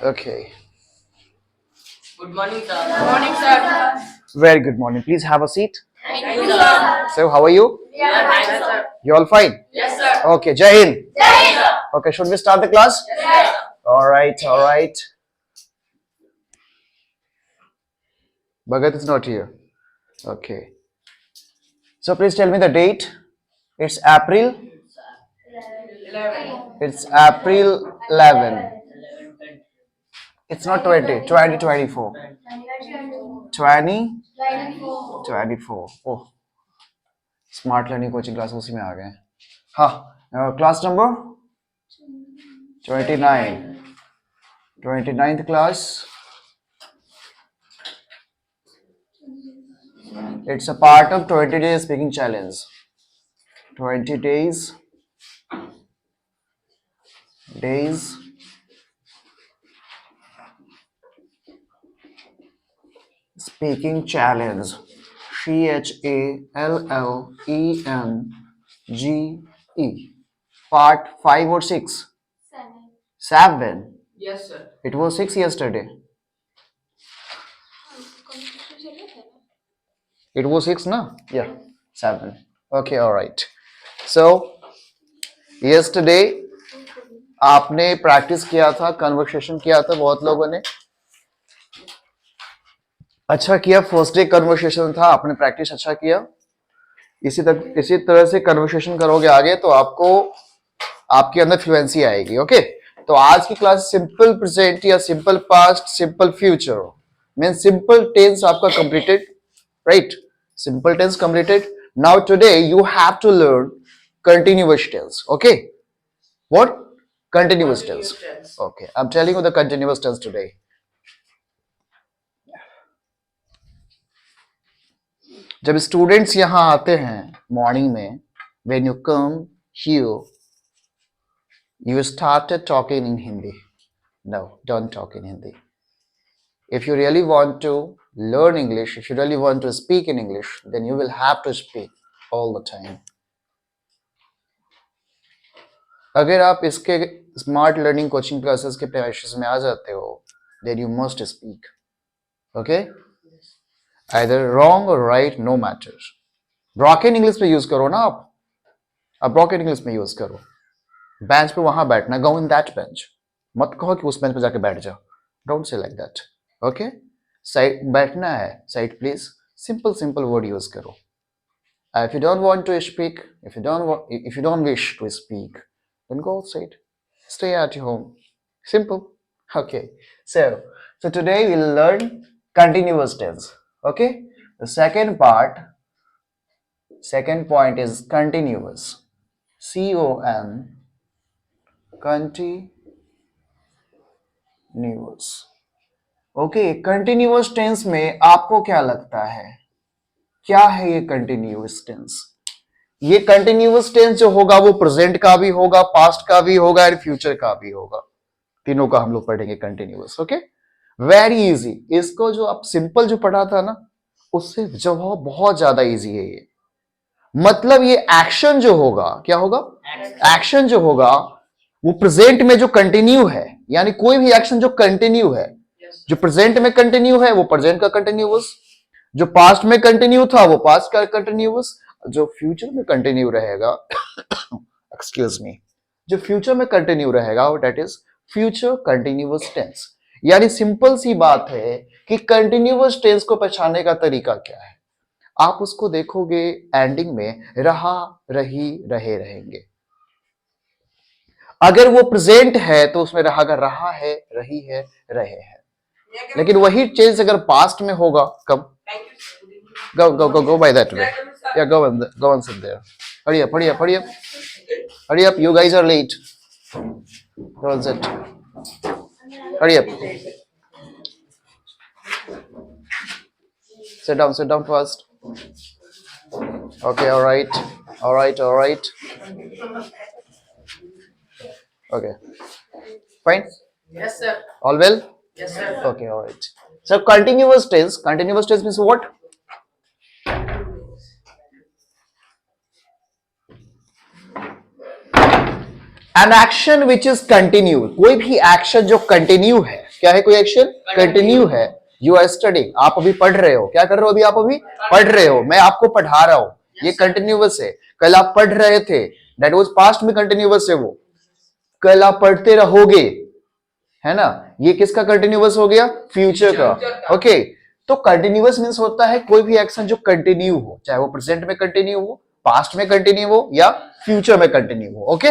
Okay. Good morning, sir. Good morning, sir. Very good morning. Please have a seat. Thank you, sir. So, how are you? Yeah, thank you, sir. You all fine? Yes, sir. Okay. Jai Hind. Yes, sir. Okay. Should we start the class? Yes, sir. All right. All right. Bhagat is not here. Okay. So, please tell me the date. It's April. 11. It's April 11. It's not 20. 2024. 2024. Oh, smart learning coaching class उसी में आ गए. हाँ, class number 29. 29th class. It's a part of 20 days speaking challenge. 20 days speaking challenge. CHALLENGE. Part 5 or 6? 7. Yes, sir. It was 6 yesterday. It was 6, na? Yeah, 7. Okay, all right. So, yesterday आपने practice किया था, conversation किया था बहुत लोगों ने. अच्छा किया, फर्स्ट डे कन्वर्सेशन था, आपने प्रैक्टिस अच्छा किया. इसी तरह से कन्वर्सेशन करोगे आगे तो आपको आपके अंदर फ्लुएंसी आएगी. ओके, तो आज की क्लास सिंपल प्रेजेंट या simple past, simple future mean simple tense आपका completed, right? Simple tense completed. Now today you have to learn continuous tense. Okay, what? Continuous tense. Okay, I'm telling you the continuous tense today. जब students यहाँ आते हैं morning में, when you come here, you started talking in Hindi. No, don't talk in Hindi. If you really want to learn English, if you really want to speak in English, then you will have to speak all the time. अगर आप इसके smart learning coaching classes के premises में आ जाते हो, then you must speak. Okay? Either wrong or right, no matter. Broken English में use करो ना आप ब्रॉकेन इंग्लिश में यूज करो. बेंच पे वहां बैठना, गो इन दैट बेंच. मत कहो कि उस बेंच पे जाके बैठ जाओ. Don't say like that. Okay, side बैठना है, side please. Simple word use करो. If you don't want to speak, if you don't wish to speak, then go outside. Stay at your home. Simple. Okay. So today we'll learn continuous tense. Okay. The second point is continuous. CON. Continuous. Okay. Continuous tense में आपको क्या लगता है? क्या है ये continuous tense? ये continuous tense जो होगा वो प्रेजेंट का भी होगा, पास्ट का भी होगा और फ्यूचर का भी होगा. तीनों का हम लोग पढ़ेंगे कंटिन्यूअस. Okay, very easy. इसको जो आप सिंपल जो पढ़ा था ना, उससे जो बहुत ज्यादा इजी है ये. मतलब ये एक्शन जो होगा, क्या होगा? एक्शन जो होगा वो प्रेजेंट में जो कंटिन्यू है, यानी कोई भी एक्शन जो कंटिन्यू है, जो प्रेजेंट में कंटिन्यू है वो प्रेजेंट का कंटिन्यूअस, जो पास्ट में कंटिन्यू था वो पास्ट का कंटिन्यूअस, जो फ्यूचर में कंटिन्यू रहेगा एक्सक्यूज मी, जो फ्यूचर में कंटिन्यू रहेगा वो that is future continuous tense. यानी सिंपल सी बात है कि कंटिन्यूअस टेंस को पहचानने का तरीका क्या है. आप उसको देखोगे एंडिंग में रहा, रही, रहे रहेंगे. अगर वो प्रेजेंट है तो उसमें रहा है, रही है, रहे हैं. लेकिन वही चेंज अगर पास्ट में होगा, कब? Go by that way. Yeah, go and sit there. Hurry up. You guys are late. Go and sit. Hurry up. Sit down first. Okay, all right. Okay. Fine? Yes, sir. All well? Yes, sir. Okay, all right. So continuous tense means what? An action which is continue. कोई भी action जो continue है, क्या है कोई action? Continue है। You are studying, आप अभी पढ़ रहे हो। क्या कर रहे हो अभी? आप अभी पढ़ रहे हो। मैं आपको पढ़ा रहा हूं, ये कंटिन्यूअस है। कल आप पढ़ रहे थे, दैट वाज पास्ट में कंटिन्यूअस है वो। कल आप पढ़ते रहोगे, है ना, ये किसका कंटिन्यूअस हो गया? फ्यूचर का। ओके, तो कंटिन्यूअस मींस होता है कोई भी एक्शन जो कंटिन्यू हो, चाहे वो प्रेजेंट में कंटिन्यू हो, पास्ट में कंटिन्यू हो या फ्यूचर में कंटिन्यू हो। ओके,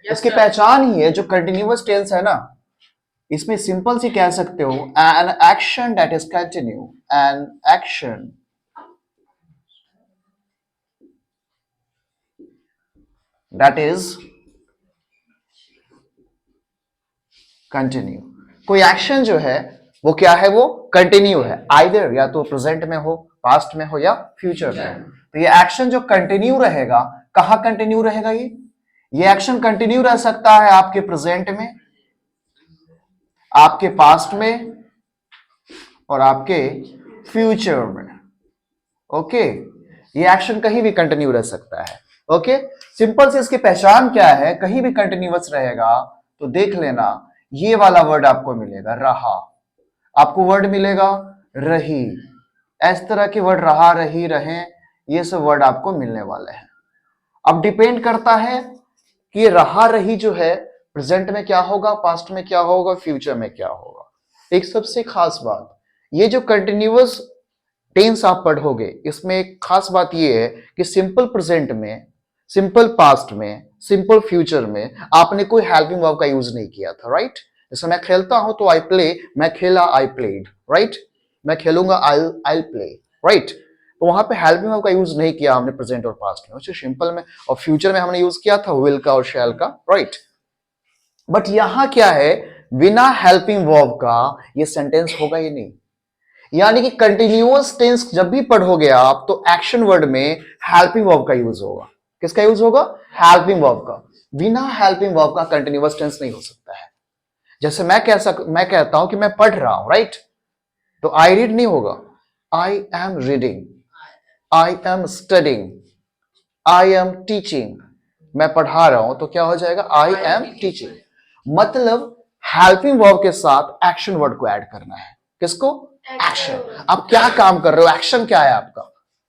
इसकी पहचान ही है जो कंटिन्यूअस टेंस है ना, इसमें सिंपल सी कह सकते हो an action that is continue, an action that is continue. कोई एक्शन जो है वो क्या है? वो कंटिन्यू है, आइदर या तो प्रेजेंट में हो, पास्ट में हो या फ्यूचर में हो। तो ये एक्शन जो कंटिन्यू रहेगा, कहां कंटिन्यू रहेगा? ये एक्शन कंटिन्यू रह सकता है आपके प्रेजेंट में, आपके पास्ट में और आपके फ्यूचर में। ओके, ये एक्शन कहीं भी कंटिन्यू रह सकता है। ओके, सिंपल से इसकी पहचान क्या है? कहीं भी कंटिन्यूअस रहेगा तो देख लेना, ये वाला वर्ड आपको मिलेगा, रहा। आपको वर्ड मिलेगा रही। इस तरह के वर्ड, रहा, रही, रहे, ये सब वर्ड आपको मिलने वाले हैं। अब डिपेंड करता है कि ये रहा रही जो है प्रेजेंट में क्या होगा, पास्ट में क्या होगा, फ्यूचर में क्या होगा। एक सबसे खास बात, ये जो कंटिन्यूअस टेंस आप पढ़ोगे, इसमें एक खास बात ये है कि सिंपल प्रेजेंट में, सिंपल पास्ट में, सिंपल फ्यूचर में आपने कोई हेल्पिंग वर्ब का यूज नहीं किया था, राइट? जैसे मैं खेलता हूं तो आई प्ले, मैं खेला, आई प्लेड, राइट? मैं खेलूंगा, आई प्ले, राइट? तो वहां पे हेल्पिंग वर्ब का यूज नहीं किया हमने प्रेजेंट और पास्ट में, सिंपल में। और फ्यूचर में हमने यूज किया था विल का और शैल का, राइट? बट यहां क्या है, बिना हेल्पिंग वर्ब का ये सेंटेंस होगा ही नहीं। यानी कि कंटिन्यूअस टेंस जब भी पढ़ोगे आप तो एक्शन वर्ड में हेल्पिंग वर्ब का यूज होगा। किसका यूज होगा? हेल्पिंग वर्ब का। बिना हेल्पिंग वर्ब का कंटिन्यूअस टेंस नहीं हो सकता है। जैसे मैं कहता हूं कि मैं पढ़ रहा हूं, राइट? तो आई रीड नहीं होगा, I am reading, I am studying, I am teaching. मैं पढ़ा रहा हूं तो क्या हो जाएगा? आई एम टीचिंग। मतलब हेल्पिंग वर्ब के साथ एक्शन वर्ड को ऐड करना है। किसको? एक्शन। आप क्या काम कर रहे हो? एक्शन क्या है आपका?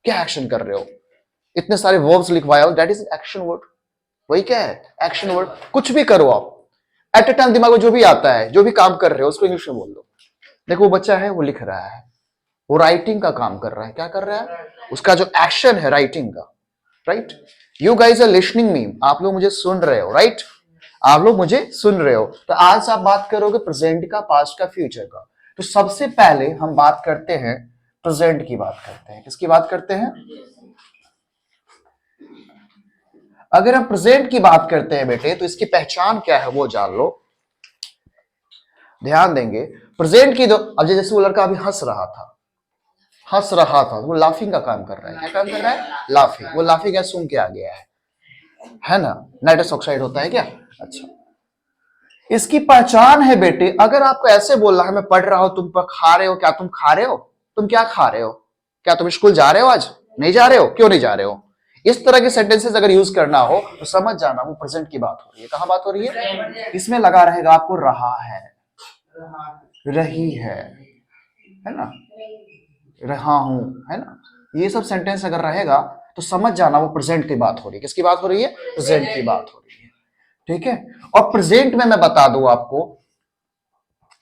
क्या एक्शन कर रहे हो? इतने सारे वर्ब्स लिखवाया हो, दैट इज एक्शन वर्ड। वही क्या है? Action word. कुछ भी करो आप, एट ए टाइम दिमाग में जो भी आता है, जो भी काम कर रहे हो उसको इंग्लिश में बोल दो। देखो वो बच्चा है, वो लिख रहा है, वो राइटिंग का काम कर रहा है। क्या कर रहा है? उसका जो एक्शन है राइटिंग का, right? You guys are listening me, आप लोग मुझे सुन रहे हो, राइट? आप लोग मुझे सुन रहे हो। तो आज आप बात करोगे प्रेजेंट का, पास्ट का, फ्यूचर का। तो सबसे पहले हम बात करते हैं प्रेजेंट की बात करते हैं। किसकी बात करते हैं? अगर हम प्रेजेंट की बात करते हैं बेटे, तो इसकी पहचान क्या है वो जान लो, ध्यान देंगे। प्रेजेंट की अब जैसे वो लड़का अभी हंस रहा था, वो लाफिंग का काम कर रहा है। क्या काम कर रहा है? लाफिंग। वो लाफिंग है, सूंघ के आ गया है ना? नाइट्रस ऑक्साइड होता है क्या? अच्छा, इसकी पहचान है बेटे, अगर आपको ऐसे बोलना है मैं पढ़ रहा हूं, तुम खा रहे हो, क्या तुम खा रहे हो? तुम क्या खा रहे हो? क्या तुम स्कूल जा रहे हो? आज नहीं जा रहे हो? क्यों नहीं जा रहे हो? इस तरह के सेंटेंसेस अगर यूज करना हो तो समझ जाना वो प्रेजेंट की बात हो रही है। कहां बात हो रही है? इसमें लगा रहेगा आपको रहा है, रही है ना, रहा हूं, है ना? ये सब सेंटेंस अगर रहेगा तो समझ जाना वो प्रेजेंट की बात हो रही है। किसकी बात हो रही है? प्रेजेंट की बात हो रही है, ठीक है? और प्रेजेंट में मैं बता दूं आपको,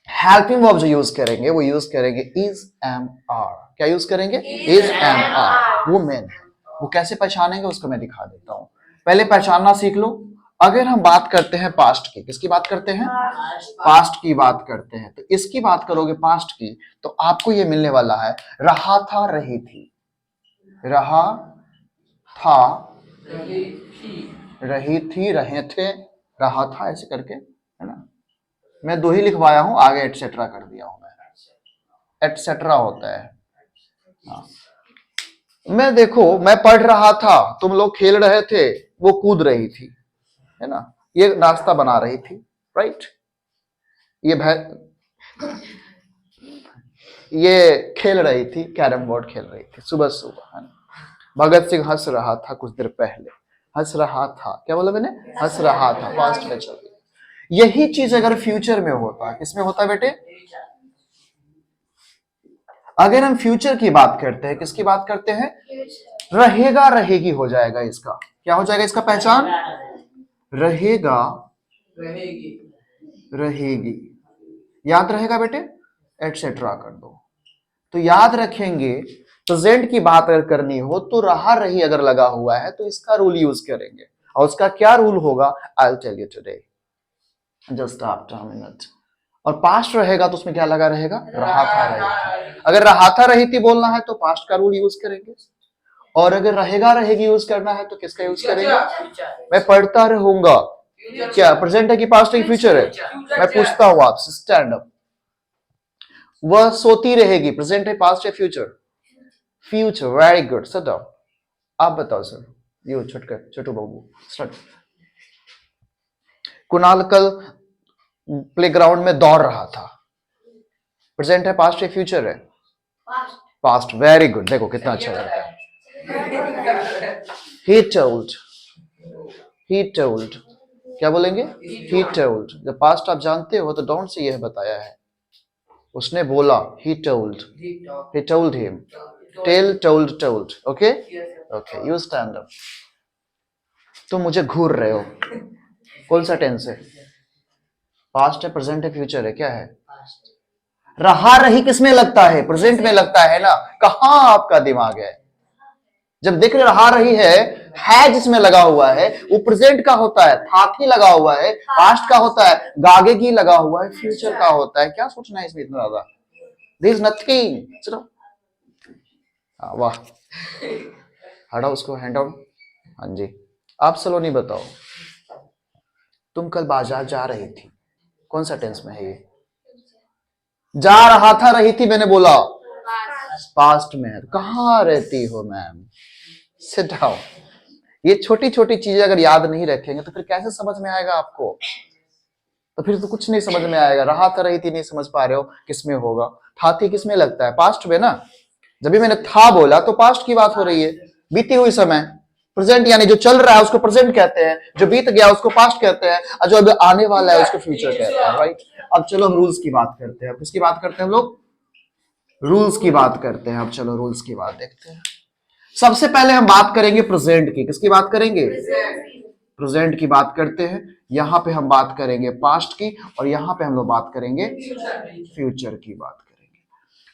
हेल्पिंग वर्ब जो यूज करेंगे वो यूज करेंगे इज, एम, आर। क्या यूज करेंगे? Is, am, are. वो मेन, वो कैसे पहचानेंगे उसको मैं दिखा देता हूं। पहले पहचानना सीख लो। अगर हम बात करते हैं पास्ट की, किसकी बात करते हैं? पास्ट की बात करते हैं। तो इसकी बात करोगे पास्ट की, तो आपको ये मिलने वाला है रहा था, रही थी, रहा था, रही थी, रहे थे, रहा था, ऐसे करके, है ना? मैं दो ही लिखवाया हूं, आगे एटसेट्रा कर दिया हूं मैं। एटसेट्रा होता है। हाँ। मैं देखो, मैं पढ़ रहा था, तुम लोग खेल रहे थे, वो कूद रही थी, है ना? ये नाश्ता बना रही थी, राइट? ये खेल रही थी, कैरम बोर्ड खेल रही थी सुबह सुबह, है ना? भगत सिंह हंस रहा था कुछ देर पहले, हंस रहा था, क्या बोला मैंने? हंस रहा था, पास्ट में चल गया। यही चीज अगर फ्यूचर में होता, किसमें होता बेटे? अगर हम फ्यूचर की बात करते हैं, किसकी बात करते हैं? रहेगा रहेगी हो जाएगा इसका। क्या हो जाएगा इसका पहचान? रहेगा रहेगी। याद रहेगा बेटे? एटसेट्रा कर दो। तो याद रखेंगे, प्रेजेंट की बात अगर करनी हो तो रहा रही अगर लगा हुआ है तो इसका रूल यूज करेंगे। और उसका क्या रूल होगा? I will tell you today, just after a minute. और पास्ट रहेगा तो उसमें क्या लगा रहेगा? रहा था रही थी। अगर रहा था रही थी बोलना है तो पास्ट का रूल यूज करेंगे। और अगर रहेगा रहेगी यूज करना है तो किसका यूज करेंगे? मैं पढ़ता रहूंगा। क्या प्रेजेंट है कि पास्ट है कि फ्यूचर है? मैं पूछता हूं आपसे, स्टैंड अप। वह सोती रहेगी, प्रेजेंट है, पास्ट है, future? Future. Very good, sit down. आप बताओ sir, you Chhotu Babu start. Kunal कल प्लेग्राउंड में दौड़ रहा था, प्रेजेंट है, पास्ट है, फ्यूचर है? पास्ट। वेरी गुड, देखो कितना अच्छा लड़का है। he told क्या बोलेंगे? he told। जब पास्ट आप जानते हो तो डोंट से यह बताया है, उसने बोला। he told him, told। Okay okay, you stand up. तुम मुझे घूर रहे हो, कौन सा टेंस है? पास्ट है, प्रेजेंट है, फ्यूचर है? क्या है? रहा रही किसमें लगता है? प्रेजेंट में लगता है ना। कहां आपका दिमाग है? जब देख रहा रही है जिसमें लगा हुआ है वो प्रेजेंट का होता है, थाथी लगा हुआ है पास्ट का होता है, गागे की लगा हुआ है फ्यूचर का होता है। क्या सोचना है इसमें इतना ज्यादा? There is nothing. चलो वाह, हटाओ उसको, हैंड आउट। हाँ जी, आप सलोनी बताओ, तुम कल बाजार जा रही थी, कौन सा टेंस में है ये? जा रहा था, रही थी मैंने बोला पास्ट में है। कहां रहती हो मैम? Sit down. ये छोटी छोटी चीजें अगर याद नहीं रखेंगे तो फिर कैसे समझ में आएगा आपको? तो फिर तो कुछ नहीं समझ में आएगा। रहा था रही थी नहीं समझ पा रहे हो, किसमें होगा? था थी किसमें लगता है? पास्ट में ना। जब भी मैंने था बोला तो पास्ट की बात हो रही है, बीती हुई समय। प्रेजेंट यानी जो चल रहा है उसको प्रेजेंट कहते हैं, जो बीत गया उसको पास्ट कहते हैं, और जो अभी आने वाला है उसको फ्यूचर कहते हैं, राइट? अब चलो हम रूल्स की बात करते हैं। किसकी बात करते हैं हम लोग? रूल्स की बात करते हैं। अब चलो रूल्स की बात देखते हैं। सबसे पहले हम बात करेंगे प्रेजेंट की। किसकी बात करेंगे? प्रेजेंट की बात करते हैं। यहां पे हम बात करेंगे पास्ट की, और यहां पे हम लोग बात करेंगे फ्यूचर की बात करेंगे।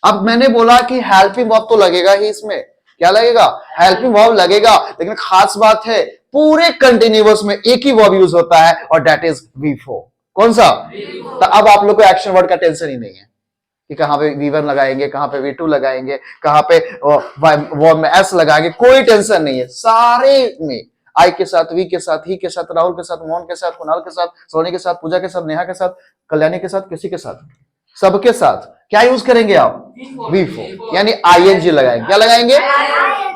अब मैंने बोला कि हेल्पिंग वर्ब तो लगेगा ही इसमें। क्या लगेगा? हेल्पिंग वर्ब लगेगा, लेकिन खास बात है पूरे कंटिन्यूअस में एक ही वर्ब यूज होता है और दैट इज V4। कौन सा? तो अब आप लोग को एक्शन वर्ड का टेंशन ही नहीं है कि कहां पे V1 लगाएंगे, कहां पे V2 लगाएंगे, कहां पे वर्ब में S लगाएंगे। कोई टेंशन नहीं है। सारे में आई के साथ, वी के साथ, ही के साथ, राहुल के साथ, मोहन के साथ, कुणाल के साथ, सोनी के साथ, पूजा के साथ, नेहा के साथ, कल्याणी के साथ, किसी के साथ, सबके साथ क्या यूज करेंगे आप? V4 यानी ING लगाएंगे। क्या लगाएंगे?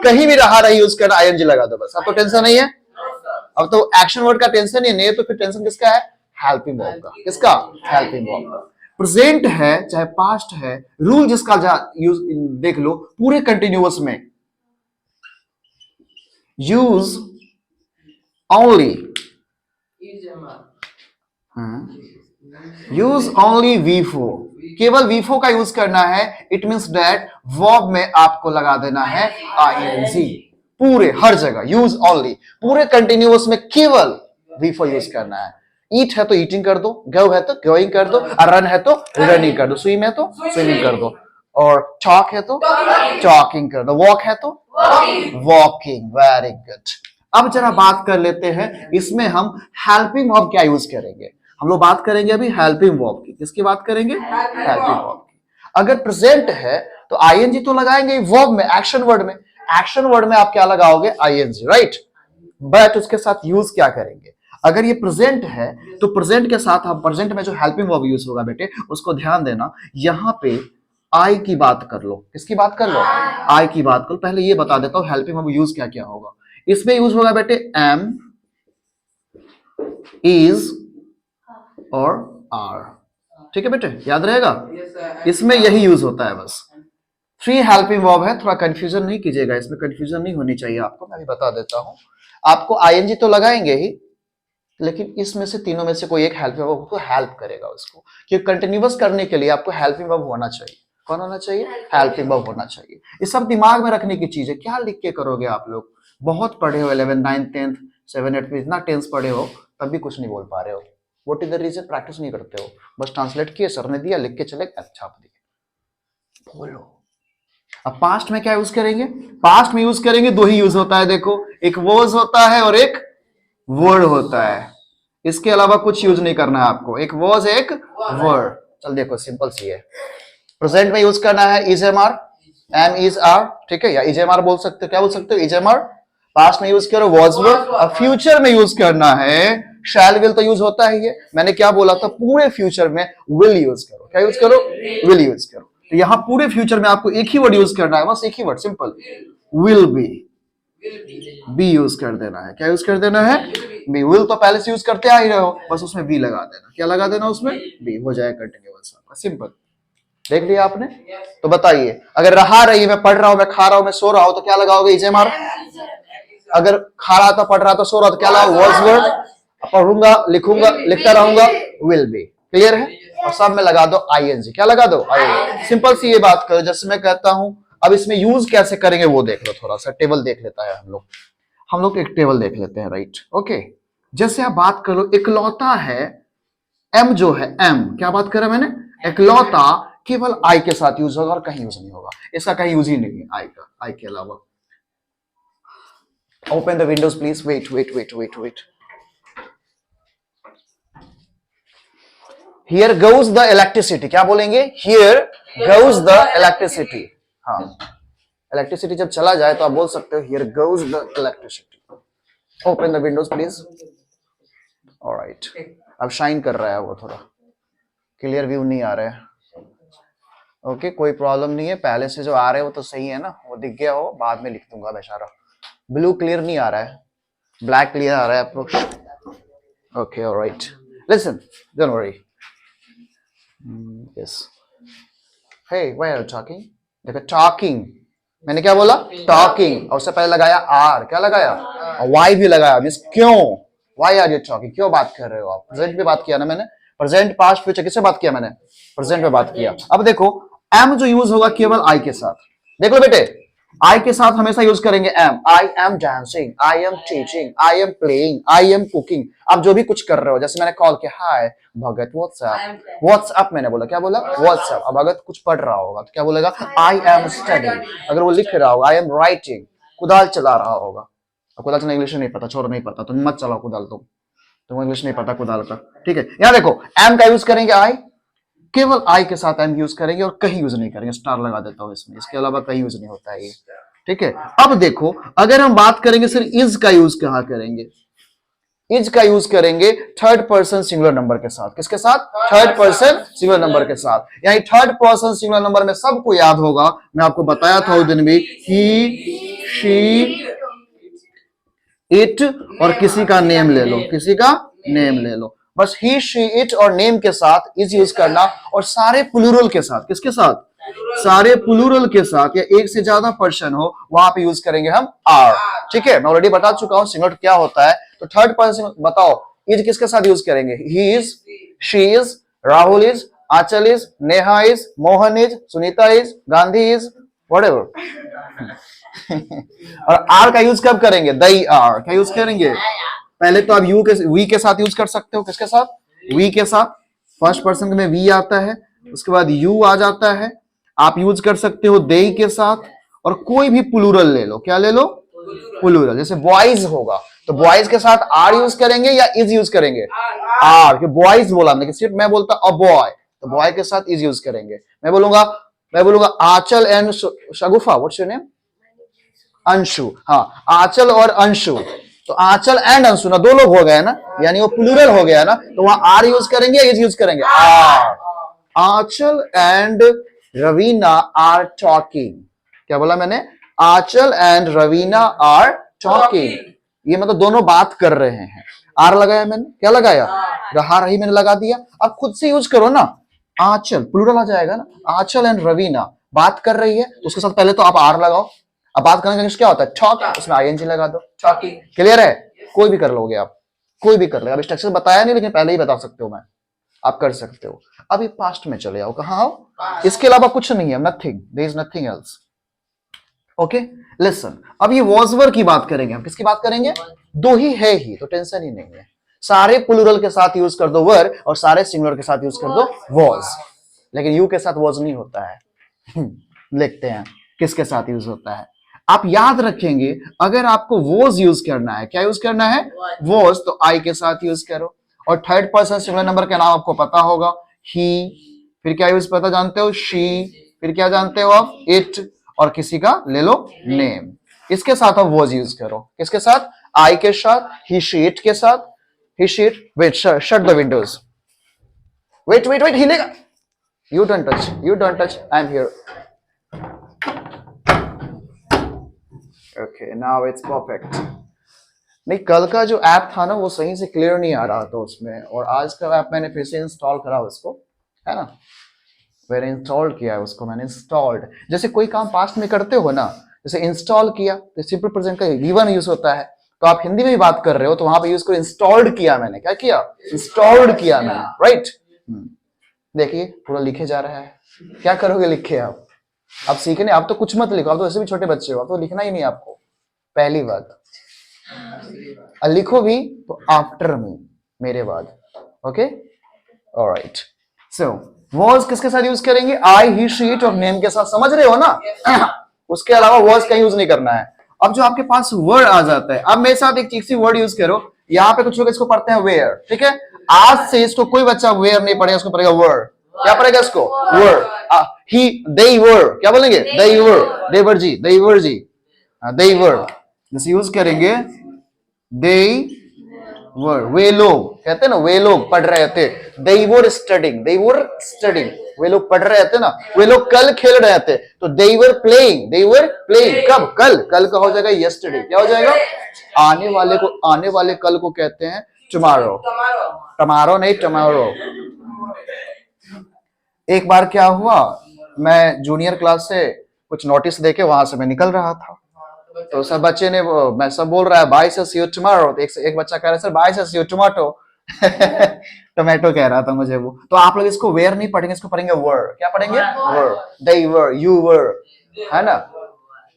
कहीं भी रहा रही यूज करना, ING लगा दो बस। अब तो टेंशन नहीं है। अब तो एक्शन वर्ड का टेंशन ही नहीं है, तो फिर टेंशन किसका है? हेल्पिंग वर्ब का। किसका? हेल्पिंग वर्ब का। प्रेजेंट है चाहे पास्ट है, रूल जिसका यूज देख लो पूरे कंटिन्यूअस में, यूज ओनली V4। केवल V4 का यूज करना है। इट मींस दैट वर्ब में आपको लगा देना है ING। पूरे हर जगह यूज ओनली, पूरे कंटिन्यूअस में केवल V4 यूज करना है। ईट है तो ईटिंग कर दो, गो है तो गोइंग कर दो, रन है तो रनिंग कर दो, स्विम है तो स्विमिंग कर दो, और टॉक है तो टॉकिंग कर दो, वॉक है तो वॉकिंग। Very good. अब जरा बात कर लेते हैं, इसमें हम हेल्पिंग वर्ब क्या यूज करेंगे। हम लोग बात करेंगे अभी हेल्पिंग वर्ब की। किसकी बात करेंगे? हेल्पिंग वर्ब की। अगर प्रेजेंट है तो ING तो लगाएंगे वर्ब में, एक्शन वर्ड में। एक्शन वर्ड में आप क्या लगाओगे? ING, right? बट उसके साथ यूज क्या करेंगे? अगर ये प्रेजेंट है तो प्रेजेंट के साथ हम, प्रेजेंट में जो हेल्पिंग वर्ब यूज होगा बेटे उसको ध्यान देना। यहां पे आई की बात कर लो। किसकी बात कर लो? आई की बात करो। पहले ये बता देता हूं हेल्पिंग वर्ब यूज क्या क्या होगा। इसमें यूज होगा बेटे एम, इज और आर। ठीक है बेटे, याद रहेगा? इसमें यही यूज होता है बस। 3 हेल्पिंग वर्ब है, थोड़ा कंफ्यूजन नहीं कीजिएगा, इसमें कंफ्यूजन नहीं होनी चाहिए आपको। मैं भी बता देता हूं। आपको ING तो लगाएंगे ही, लेकिन इसमें से तीनों में से कोई एक हेल्पिंग वर्ब को हेल्प करेगा उसको, क्योंकि कंटिन्यूअस करने के लिए आपको हेल्पिंग वर्ब होना चाहिए। कौन होना चाहिए? हेल्पिंग वर्ब होना चाहिए। ये सब दिमाग में रखने की चीज है। क्या लिख के करोगे आप लोग? बहुत पढ़े हो 11 9 10 7 8 में, इतना टेंस पढ़े हो तब भी कुछ नहीं बोल पा रहे हो। What is the reason? Practice नहीं करते हो। बस ट्रांसलेट किए, सर ने दिया, लिख के चले, छाप दिए। बोलो। अब पास्ट में क्या यूज करेंगे? पास्ट में यूज करेंगे, दो ही यूज होता है। देखो, एक वॉज होता है और एक वर्ड होता है। इसके अलावा कुछ यूज नहीं करना है आपको। एक वॉज, एक वर्ड। चल देखो, सिंपल सी है। प्रेजेंट में यूज करना है is am are, am is are, ठीक है, या इज एम आर बोल सकते हो। क्या बोल सकते हो? Is am are. पास्ट में यूज करो वॉज वर्ड। अब फ्यूचर में यूज करना है शैल विल, तो यूज होता है ये। मैंने क्या बोला था? पूरे फ्यूचर में विल यूज करो। क्या यूज करो? विल यूज करो। तो यहां पूरे फ्यूचर में आपको एक ही वर्ड यूज करना है, बस एक ही word, simple, will be use कर देना है। क्या यूज कर देना है? बी। विल तो पहले से यूज करते आ ही रहे हो, बस उसमें बी लगा देना। क्या लगा देना उसमें? बी। हो जाए कंटिन्यूअस आपका, सिंपल। देख लिया आपने? तो बताइए, अगर रहा रही, मैं पढ़ रहा हूं, मैं खा रहा हूं, मैं सो रहा हूं, तो क्या लगाओगे? Is am are. अगर खा रहा था, पढ़ रहा था, सो रहा था, क्या लगाओ? Was word. पढ़ूंगा, लिखूंगा, लिखता रहूंगा, विल बी। क्लियर है? और सब में लगा दो आईएनजी। क्या लगा दो? आईएनजी। सिंपल सी ये बात करो, जैसे मैं कहता हूं। अब इसमें यूज कैसे करेंगे वो देख लो। थोड़ा सा टेबल देख लेता है हम लोग एक टेबल देख लेते हैं, राइट? ओके। जैसे आप बात करो, इकलौता है, एम जो है, एम, क्या बात करा मैंने? इकलौता केवल आई के साथ यूज होगा और कहीं यूज नहीं होगा। इसका कहीं यूज ही नहीं है आई का, आई के अलावा। Open the windows please. Wait. Here goes the electricity. क्या बोलेंगे? Here goes the electricity. हाँ, इलेक्ट्रिसिटी जब चला जाए तो आप बोल सकते हो here goes the electricity. Open the windows please. Alright, अब शाइन कर रहा है वो, थोड़ा क्लियर व्यू नहीं आ रहा है। ओके, कोई प्रॉब्लम नहीं है। पहले से जो आ रहे हैं वो तो सही है ना, वो दिख गया हो, बाद में लिख दूंगा बेचारा। ब्लू क्लियर नहीं आ रहा है, ब्लैक क्लियर आ रहा है approach. Okay, alright, listen, don't worry. Yes, hey, why are you talking? देखो, टॉकिंग, मैंने क्या बोला? टॉकिंग, और उससे पहले लगाया आर। क्या लगाया? वाई भी लगाया। मींस क्यों? Why are you talking? क्यों बात कर रहे हो आप? प्रेजेंट में बात किया ना मैंने। प्रेजेंट, पास्ट, फ्यूचर, किससे बात किया मैंने? प्रेजेंट में बात किया। अब देखो, एम जो यूज होगा केवल आई के साथ। देख लो बेटे, आई के साथ हमेशा यूज करेंगे am. I am dancing, I am teaching, I am playing, I am cooking. आप जो भी कुछ कर रहे हो, जैसे मैंने कॉल किया, हाय भगत, व्हाट्सएप, व्हाट्सएप मैंने बोला। क्या बोला? व्हाट्सएप। अब भगत कुछ पढ़ रहा होगा तो क्या बोलेगा? I am studying. अगर वो लिख रहा होगा, आई एम राइटिंग। कुदाल चला रहा होगा, कुदाल चला इंग्लिश नहीं पता, छोड़ नहीं पता, तुम मत चलाओ कुदाल, तुम इंग्लिश नहीं पता कुदाल का, ठीक है। यहां देखो, एम का यूज करेंगे आई, केवल आई के साथ एम यूज करेंगे और कहीं यूज नहीं करेंगे। स्टार लगा देता हूं इसमें, इसके अलावा कहीं यूज नहीं होता है ये, ठीक है। अब देखो, अगर हम बात करेंगे सर इज का यूज कहां करेंगे? इज का यूज करेंगे थर्ड पर्सन सिंगुलर नंबर के साथ। किसके साथ? थर्ड पर्सन सिंगुलर नंबर के साथ। यानी थर्ड पर्सन सिंगुलर नंबर में सबको याद होगा, मैं आपको बताया था उस दिन भी, ही, शी, इट, और किसी का नेम ले लो, किसी का नेम ले लो। बस ही, शी, इट और नेम के साथ इज यूज करना, और सारे प्लूरल के साथ। किसके साथ? सारे प्लूरल के साथ, या एक से ज्यादा पर्सन हो वहां पे यूज करेंगे हम आर, ठीक है। मैं ऑलरेडी बता चुका हूं सिंगुलर क्या होता है। तो थर्ड पर्सन बताओ, इज किसके साथ यूज करेंगे? He is, she is, Rahul is, Aanchal is, Neha is, Mohan is, Sunita is, Gandhi is, whatever. और आर का यूज कब करेंगे? दई आर। क्या यूज करेंगे? पहले तो आप यू के, वी के साथ यूज कर सकते हो। किसके साथ? वी के साथ। फर्स्ट पर्सन में वी आता है, उसके बाद यू आ जाता है। आप यूज कर सकते हो दे के साथ, और कोई भी प्लूरल ले लो। क्या ले लो? प्लूरल। जैसे बॉयज होगा तो बॉयज के साथ आर यूज करेंगे या इज यूज करेंगे? आर, कि बॉयज बोला हमने, सिर्फ मैं बोलता अ बॉय, तो बॉय के साथ इज यूज करेंगे। मैं बोलूंगा Anchal and Shagufa, what's your name? Anshu. हाँ, आंचल और अंशु, तो आंचल एंड अंशु ना, दो लोग हो गए ना, यानी वो प्लूरल हो गया ना, तो वहां आर यूज करेंगे या इज यूज करेंगे? Are. Aanchal and Raveena are talking. क्या बोला मैंने? Aanchal and Raveena are talking. ये मतलब दोनों बात कर रहे हैं। आर लगाया मैंने, क्या लगाया? रहा रही मैंने लगा दिया। अब खुद से यूज करो ना, आंचल प्लूरल आ जाएगा ना, आंचल एंड रवीना बात कर रही है, तो उसके साथ पहले तो आप आर लगाओ। अब बात करने का क्या होता है? टॉक, उसमें आईएनजी लगा दो, टॉकिंग। क्लियर है? कोई भी कर लोगे आप, कोई भी कर लेगा, अभी स्ट्रक्चर बताया नहीं लेकिन पहले ही बता सकते हो मैं, आप कर सकते हो। अभी पास्ट में चले जाओ, कहाँ आओ, इसके अलावा कुछ नहीं है, nothing, there is nothing else. Okay listen, अब ये वॉज वर की बात करेंगे हम, किसकी बात करेंगे, दो ही है ही तो टेंशन ही नहीं है। सारे प्लूरल के साथ यूज कर दो वर और सारे सिंगुलर के साथ यूज कर दो वॉज, लेकिन यू के साथ वॉज नहीं होता है। लिखते हैं किसके साथ यूज होता है, आप याद रखेंगे अगर आपको वॉज यूज करना है, क्या यूज करना है, वॉज, तो आई के साथ यूज करो। और थर्ड पर्सन सिंगुलर नंबर का नाम आपको पता होगा, ही, फिर क्या यूज पता जानते हो, शी, फिर क्या जानते हो आप, इट, और किसी का ले लो नेम, इसके साथ आप वॉज यूज करो, किसके साथ, आई के साथ, ही शी इट के साथ, he she it, wait shut the windows, wait wait wait, हिलेगा, you don't touch, I am here, okay now it's perfect. नहीं, कल का जो ऐप था ना वो सही से क्लियर नहीं आ रहा था उसमें, और आज का ऐप मैंने फिर से इंस्टॉल करा उसको, है ना, मैंने इंस्टॉल किया है उसको, मैंने इंस्टॉल्ड, जैसे कोई काम पास्ट में करते हो ना, जैसे इंस्टॉल किया तो सिंपल प्रेजेंट का वी1 यूज होता है, तो आप हिंदी में भी बात कर रहे हो तो वहां पे यूज करो इंस्टॉल्ड किया, मैंने क्या किया, इंस्टॉल्ड किया मैंने, राइट। देखिए पूरा लिखे जा रहा है, क्या करोगे लिख के आप सीखने, आप तो कुछ मत लिखो, आप तो वैसे भी छोटे बच्चे हो, आप तो लिखना ही नहीं आपको, पहली बात, लिखो भी तो आफ्टर मी, मेरे बाद, ओके ऑलराइट। सो वॉज किसके साथ यूज करेंगे, आई, ही, शी, इट और नेम के साथ, समझ रहे हो ना। उसके अलावा वॉज का यूज नहीं करना है। अब जो आपके पास वर्ड आ जाता है, अब मेरे साथ एक चीज सी वर्ड यूज करो, यहाँ पे कुछ लोग इसको पढ़ते हैं वेयर, ठीक है, आज से इसको कोई बच्चा वेयर नहीं पढ़ेगा, इसको पढ़ेगा वर्ड, क्या पढ़ेगा इसको, वर्ड, ही, they were, क्या बोलेंगे, they were जी, they were, जैसे यूज करेंगे they were, वे लोग कहते हैं ना, वे लोग पढ़ रहे थे, they were studying, वे लोग पढ़ रहे थे ना, वे लोग कल खेल रहे थे, तो they were playing, कब, कल का हो जाएगा yesterday, क्या हो जाएगा, आने वाले कल को कहते हैं tomorrow नहीं, tomorrow। एक बार क्या हुआ, मैं जूनियर क्लास से कुछ नोटिस देके वहां से मैं निकल रहा था, तो सब बच्चे ने मैं सब बोल रहा है बाय से सी यू टुमारो, तो एक बच्चा कह रहा है सर बाय से सी यू टोमेटो, टोमेटो कह रहा था मुझे वो। तो आप लोग इसको वेयर नहीं पढ़ेंगे, इसको पढ़ेंगे वर, क्या पढ़ेंगे, वर, they were, you were, है ना,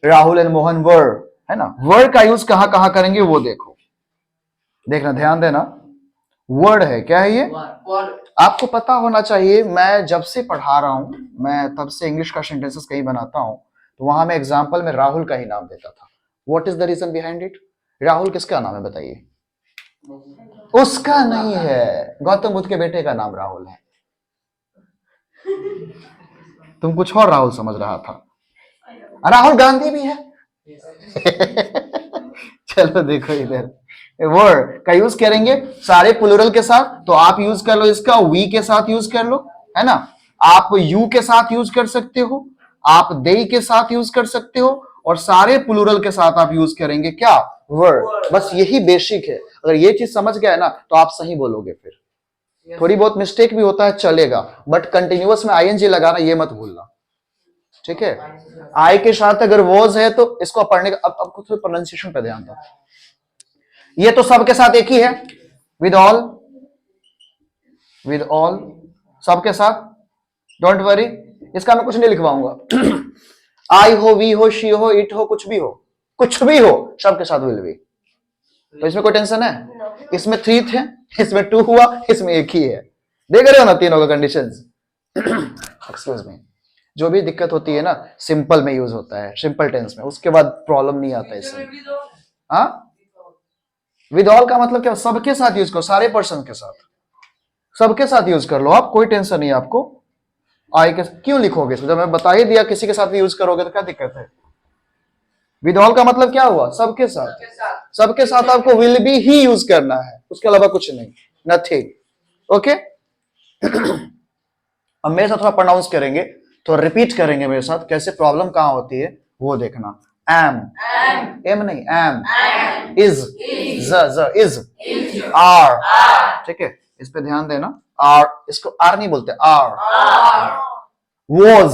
राहुल एंड मोहन वर, है ना। वर का यूज कहां कहां करेंगे वो देखना, ध्यान देना, वर्ड है, क्या है ये, आपको पता होना चाहिए। मैं जब से पढ़ा रहा हूं, मैं तब से इंग्लिश का सेंटेंसेस कहीं बनाता हूं, तो वहां मैं एग्जांपल में राहुल का ही नाम देता था। What is the reason behind it, Rahul किसका नाम है बताइए, उसका नहीं है, गौतम बुद्ध के बेटे का नाम राहुल है, तुम कुछ और राहुल समझ रहा था, राहुल गांधी भी है। चलो देखो इधर, वर्ड का यूज करेंगे सारे प्लूरल के साथ, तो आप यूज कर लो इसका, वी के साथ यूज कर लो, है ना, आप यू के साथ यूज कर सकते हो, आप दे के साथ यूज कर सकते हो, और सारे प्लूरल के साथ आप यूज करेंगे क्या, वर्ड। बस यही बेसिक है, अगर ये चीज समझ गया है ना तो आप सही बोलोगे। फिर थोड़ी बहुत मिस्टेक भी होता है चलेगा, बट कंटिन्यूअस में आईएनजी लगाना ये मत भूलना, ठीक है। आई के साथ अगर वॉज है तो इसको पढ़ने का, अब कुछ प्रोनाउंसिएशन पे ध्यान दो, ये तो सबके साथ एक ही है, विद ऑल सबके साथ, डोंट वरी, इसका मैं कुछ नहीं लिखवाऊंगा। आई हो, वी हो, शी हो, इट हो, कुछ भी हो, सबके साथ विल बी, तो इसमें कोई टेंशन है, इसमें 3 थे, इसमें 2 हुआ, इसमें एक ही है, देख रहे हो ना तीनों का कंडीशंस। एक्सक्यूज मी, जो भी दिक्कत होती है ना सिंपल में यूज होता है, सिंपल टेंस में, उसके बाद प्रॉब्लम नहीं आता इसमें। हाँ, विद ऑल का मतलब क्या, सबके साथ यूज करो, सारे पर्सन के साथ, सबके साथ यूज कर लो आप, कोई टेंशन नहीं आपको। आई के क्यों लिखोगे, जब मैं बता ही दिया किसी के साथ भी यूज करोगे तो क्या दिक्कत है। विद ऑल का मतलब क्या हुआ, सबके साथ आपको विल बी ही यूज करना है, उसके अलावा कुछ नहीं, नथिंग, ओके। अब मेरे साथ थोड़ा प्रोनाउंस करेंगे, तो रिपीट करेंगे मेरे साथ, कैसे प्रॉब्लम कहां होती है वो देखना। एम नहीं, एम, इज, आर, ठीक है, इस पे ध्यान देना, आर, इसको आर नहीं बोलते, आर, वॉज,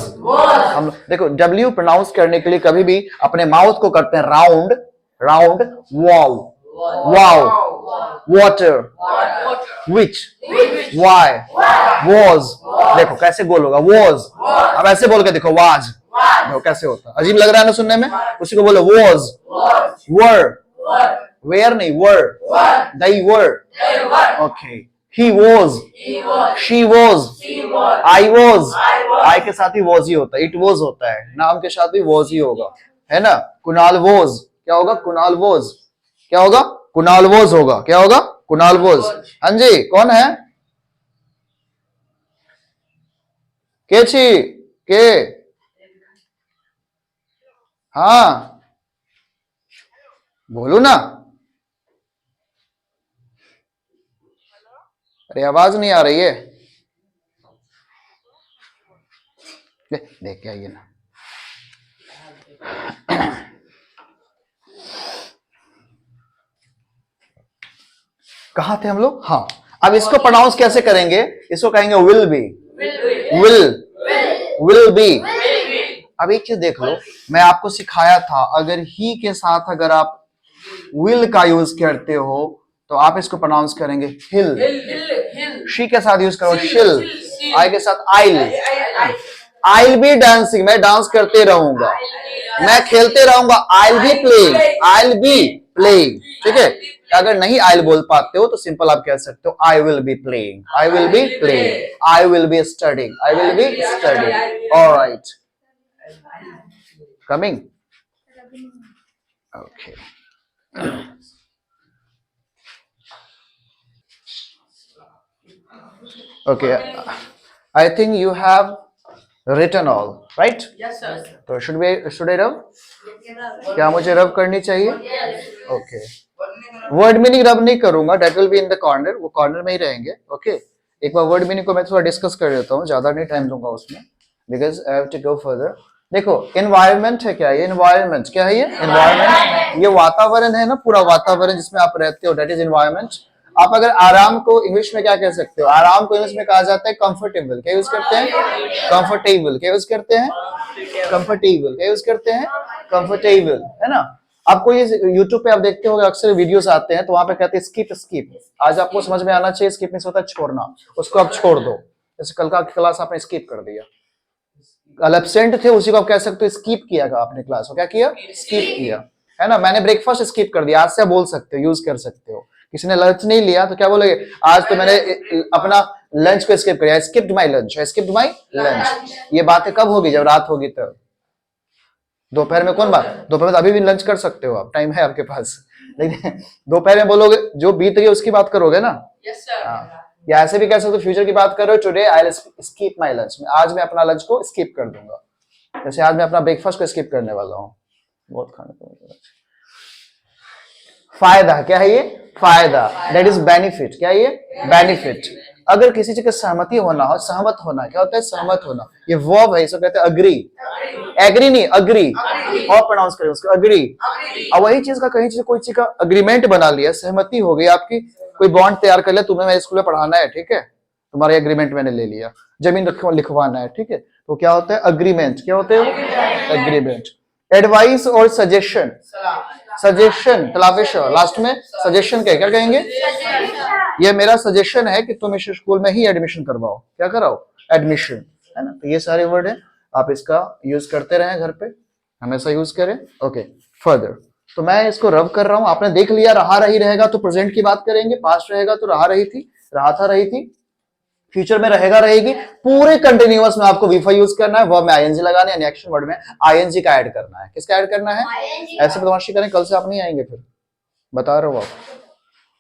हम देखो डब्ल्यू प्रोनाउंस करने के लिए कभी भी अपने माउथ को करते हैं round, wow, water, which, why, was, देखो कैसे गोल होगा was, अब ऐसे बोल के देखो was, देखो कैसे होता है, अजीब लग रहा है ना सुनने में, उसी को बोलो was, were, where नहीं were, they were, okay, he was, she was, I was, I के साथ ही was ही होता है, it was होता है, नाम के साथ भी was ही होगा, है ना, कुणाल was, क्या होगा, कुणाल was, क्या होगा, कुणाल was होगा, क्या होगा, कुणाल was, हाँ जी, कौन है, के छी, के, हाँ, बोलो ना, अरे आवाज नहीं आ रही है, देख के आइए ना, कहा थे हम लोग, हाँ, अब इसको प्रोनाउंस कैसे करेंगे, इसको कहेंगे विल बी, विल बी। अब एक चीज देख लो, मैं आपको सिखाया था, अगर ही के साथ अगर आप विल का यूज करते हो तो आप इसको प्रोनाउंस करेंगे हिल, शी के साथ यूज करो शिल, आई के साथ आइल बी डांसिंग, मैं डांस करते रहूंगा, मैं खेलते रहूंगा, I'll be playing, I'll be playing, ठीक है, अगर नहीं आइल बोल पाते हो तो सिंपल आप कह सकते हो I will be playing, I will be playing, I will be studying, I will be studying, alright, coming, okay, okay, I think you have written all, right? Yes, sir. तो should I rub? क्या मुझे रब करनी चाहिए? Okay, word meaning rub नहीं करूंगा, that will be in the corner, वो corner में ही रहेंगे, ओके, एक बार वर्ड मीनिंग को मैं थोड़ा डिस्कस कर देता हूँ, ज्यादा नहीं टाइम दूंगा उसमें, because I have to go further. देखो एनवायरनमेंट है, क्या ये एनवायरनमेंट, क्या है ये एनवायरनमेंट, ये वातावरण है ना, पूरा वातावरण जिसमें आप रहते हो, डेट इज एनवायरनमेंट। आप अगर आराम को इंग्लिश में क्या कह सकते हो, आराम को इंग्लिश में कहा जाता है कंफर्टेबल, क्या यूज करते हैं, कंफर्टेबल, क्या यूज करते हैं, कंफर्टेबल, क्या यूज करते हैं, कंफर्टेबल, है ना। आपको ये यूट्यूब पे आप देखते हो अक्सर वीडियोस आते हैं तो वहां पे कहते हैं स्किप स्किप, आज आपको समझ में आना चाहिए, स्किप मींस होता है छोड़ना, उसको आप छोड़ दो, जैसे कल का क्लास आपने स्किप कर दिया, कल एब्सेंट थे उसी को आप कह सकते हो स्किप किया, आपने क्लास को क्या किया, स्किप किया, है ना। मैंने ब्रेकफास्ट स्किप कर दिया, आज से आप बोल सकते हो, यूज कर सकते हो। किसी ने लंच नहीं लिया तो क्या बोलोगे, आज तो मैंने अपना लंच को स्किप किया, skipped my lunch, skipped my lunch. ये बातें कब होगी, जब रात होगी तब, दोपहर में कौन बात, दोपहर में अभी भी लंच कर सकते हो आप, टाइम है आपके पास, लेकिन दोपहर में बोलोगे जो बीत गई उसकी बात करोगे ना। Yes, sir. या ऐसे भी कह सकते हो फ्यूचर की बात करो, today I will skip my lunch, आज मैं अपना लंच को स्किप कर दूंगा, जैसे आज मैं अपना ब्रेकफास्ट को स्किप करने वाला हूँ, बहुत खाने को। फायदा क्या है ये, फायदा, दैट इज बेनिफिट, क्या है ये, बेनिफिट। अगर किसी चीज का सहमति होना हो, सहमत होना, क्या होता है, सहमत होना, ये वर्ब है, इसको कहते हैं अग्री, एग्री नहीं अग्री, और प्रोनाउंस करें उसको अग्री। अब वही चीज का कहीं चीज कोई चीज का अग्रीमेंट बना लिया, सहमति हो गई आपकी, कोई बॉन्ड तैयार कर लिया, तुम्हें मेरे स्कूल में पढ़ाना है, ठीक है, तुम्हारा एग्रीमेंट मैंने ले लिया, जमीन लिखवाना है, ठीक है, तो क्या होता है अग्रीमेंट, क्या होते हैं एग्रीमेंट। एडवाइस और सजेशन, सजेशन तलाविश लास्ट में सजेशन क्या कहेंगे, ये मेरा सजेशन है कि तुम इस स्कूल में ही एडमिशन करवाओ, क्या कराओ, एडमिशन, है ना। तो ये सारे वर्ड है, आप इसका यूज करते रहें घर पे, हमेशा यूज करें, ओके। फर्दर तो मैं इसको रब कर रहा हूं, आपने देख लिया, रहा रही रहेगा तो प्रेजेंट की बात करेंगे, पास्ट रहेगा तो रहा रही थी, रहा था रही थी, फ्यूचर में रहेगा रहेगी, पूरे कंटिन्यूअस में आपको वी5 यूज करना है, वर्ब में आईएनजी लगाना है, एक्शन वर्ड में आईएनजी का ऐड करना है, किसका ऐड करना है, ऐसे बदमाशी करें, कल से आप नहीं आएंगे, फिर बता रहा हूं आप,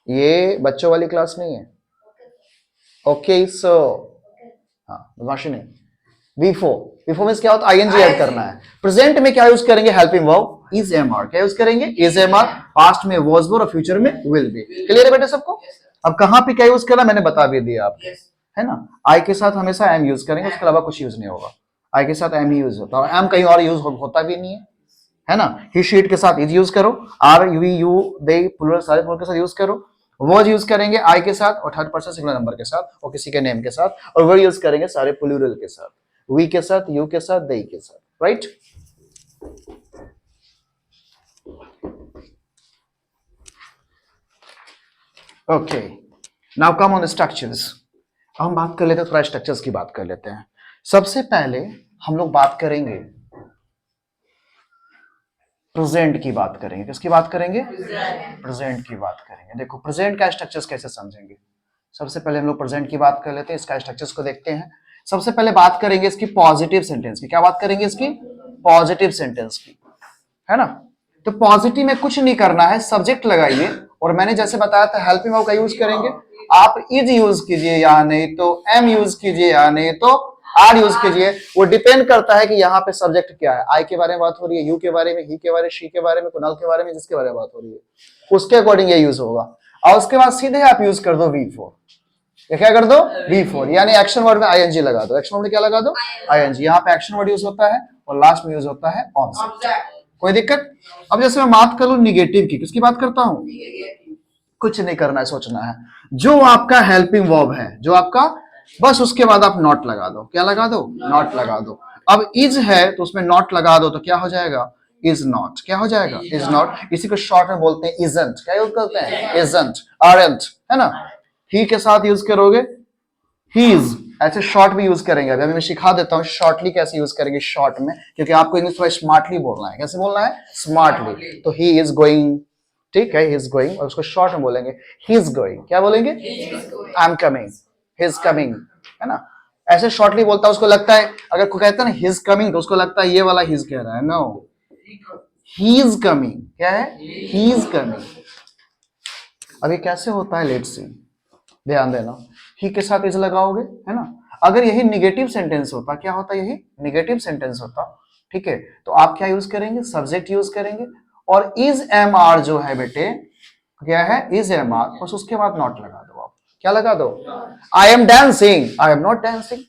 ये बच्चों वाली क्लास नहीं है, ओके सो, हाँ बदमाशी नहीं। V4 मींस क्या होता है, आईएनजी ऐड करना है। प्रेजेंट में क्या यूज करेंगे, हेल्पिंग वर्ब इज एमआर, क्या यूज करेंगे, इज एमआर, पास्ट में वाज वर और फ्यूचर में विल बी। क्लियर है बेटे सबको। अब कहां पे क्या यूज करना मैंने बता भी दिया आपको, है ना। आई के साथ हमेशा एम यूज करेंगे, उसके अलावा कुछ यूज नहीं होगा, आई के साथ एम ही यूज होता है, एम कहीं और यूज होता भी नहीं है ना। ही शीट के साथ इज यूज करो, are we you they plural सारे प्लूरल के साथ यूज करो, वर्ड यूज करेंगे आई के साथ और थर्ड पर्सन सिंगुलर नंबर के साथ और किसी के नेम के साथ, और वर्ड यूज करेंगे सारे प्लूरल के साथ, वी के साथ, यू के साथ, दे के साथ, right. Okay, now come on structures. हम बात कर लेते हैं, थोड़ा स्ट्रक्चर्स की बात कर लेते हैं। सबसे पहले हम लोग बात करेंगे प्रेजेंट की बात करेंगे। किसकी बात करेंगे? प्रेजेंट की बात करेंगे। देखो प्रेजेंट का स्ट्रक्चर्स कैसे समझेंगे। सबसे पहले हम लोग प्रेजेंट की बात कर लेते हैं, इसका स्ट्रक्चर्स को देखते हैं। सबसे पहले बात करेंगे इसकी पॉजिटिव सेंटेंस की। क्या बात करेंगे? इसकी पॉजिटिव सेंटेंस की, है ना। तो पॉजिटिव में कुछ नहीं करना है, सब्जेक्ट लगाइए और मैंने जैसे बताया था हेल्पिंग वर्ब का यूज करेंगे। आप इज यूज कीजिए या नहीं तो एम यूज कीजिए या नहीं तो आर यूज कीजिए, वो डिपेंड करता है कि यहाँ पे सब्जेक्ट क्या है। आई के बारे में बात हो रही है, यू के बारे में, ही के बारे में, शी के बारे में, कुणाल के बारे में, जिसके बारे में बात हो रही है उसके अकॉर्डिंग ये यूज होगा। और उसके बाद सीधे आप यूज कर दो V4। क्या कर दो? V4, यानी एक्शन वर्ड में आईएनजी लगा दो। एक्शन वर्ड में क्या लगा दो? आईएनजी। यहाँ पे एक्शन वर्ड यूज होता है और लास्ट में यूज होता है ऑब्जेक्ट। कोई दिक्कत? अब जैसे मैं बात करूं निगेटिव की, किसकी बात करता हूं? कुछ नहीं करना है, सोचना है। जो आपका हेल्पिंग वर्ब है, जो आपका, बस उसके बाद आप नॉट लगा दो। क्या लगा दो? नॉट लगा दो। अब इज है तो उसमें नॉट लगा दो तो क्या हो जाएगा? Is not. क्या हो जाएगा? Is not. इसी को शॉर्ट में बोलते हैं इजंट। क्या यूज करते हैं? इजंट, आरंट, है ना। ही के साथ यूज करोगे हीज, ऐसे शॉर्ट भी यूज करेंगे। अभी मैं सिखा देता हूँ शॉर्टली कैसे यूज करेंगे शॉर्ट में, क्योंकि आपको इंग्लिश थोड़ा स्मार्टली बोलना है। कैसे बोलना है? स्मार्टली। तो ही इज गोइंग, ठीक है, ही इज गोइंग, और उसको शॉर्ट में बोलेंगे ही इज गोइंग। क्या बोलेंगे? I am coming, he is coming, है ना। ऐसे शॉर्टली बोलता है, उसको लगता है, अगर कोई कहता है ना ही इज कमिंग तो उसको लगता है ये वाला ही इज कह रहा है। No, he is coming. क्या है? He is coming. अभी कैसे होता है लेट्स सी, ध्यान देना। ही के साथ इज लगाओगे, है ना। अगर यही निगेटिव सेंटेंस होता, क्या होता? यही निगेटिव सेंटेंस होता, ठीक है, तो आप क्या यूज करेंगे? सब्जेक्ट यूज करेंगे और इज एम आर जो है बेटे, क्या है? इज एम आर, बस उसके बाद नॉट लगा दो आप। क्या लगा दो? I am dancing, I am not dancing.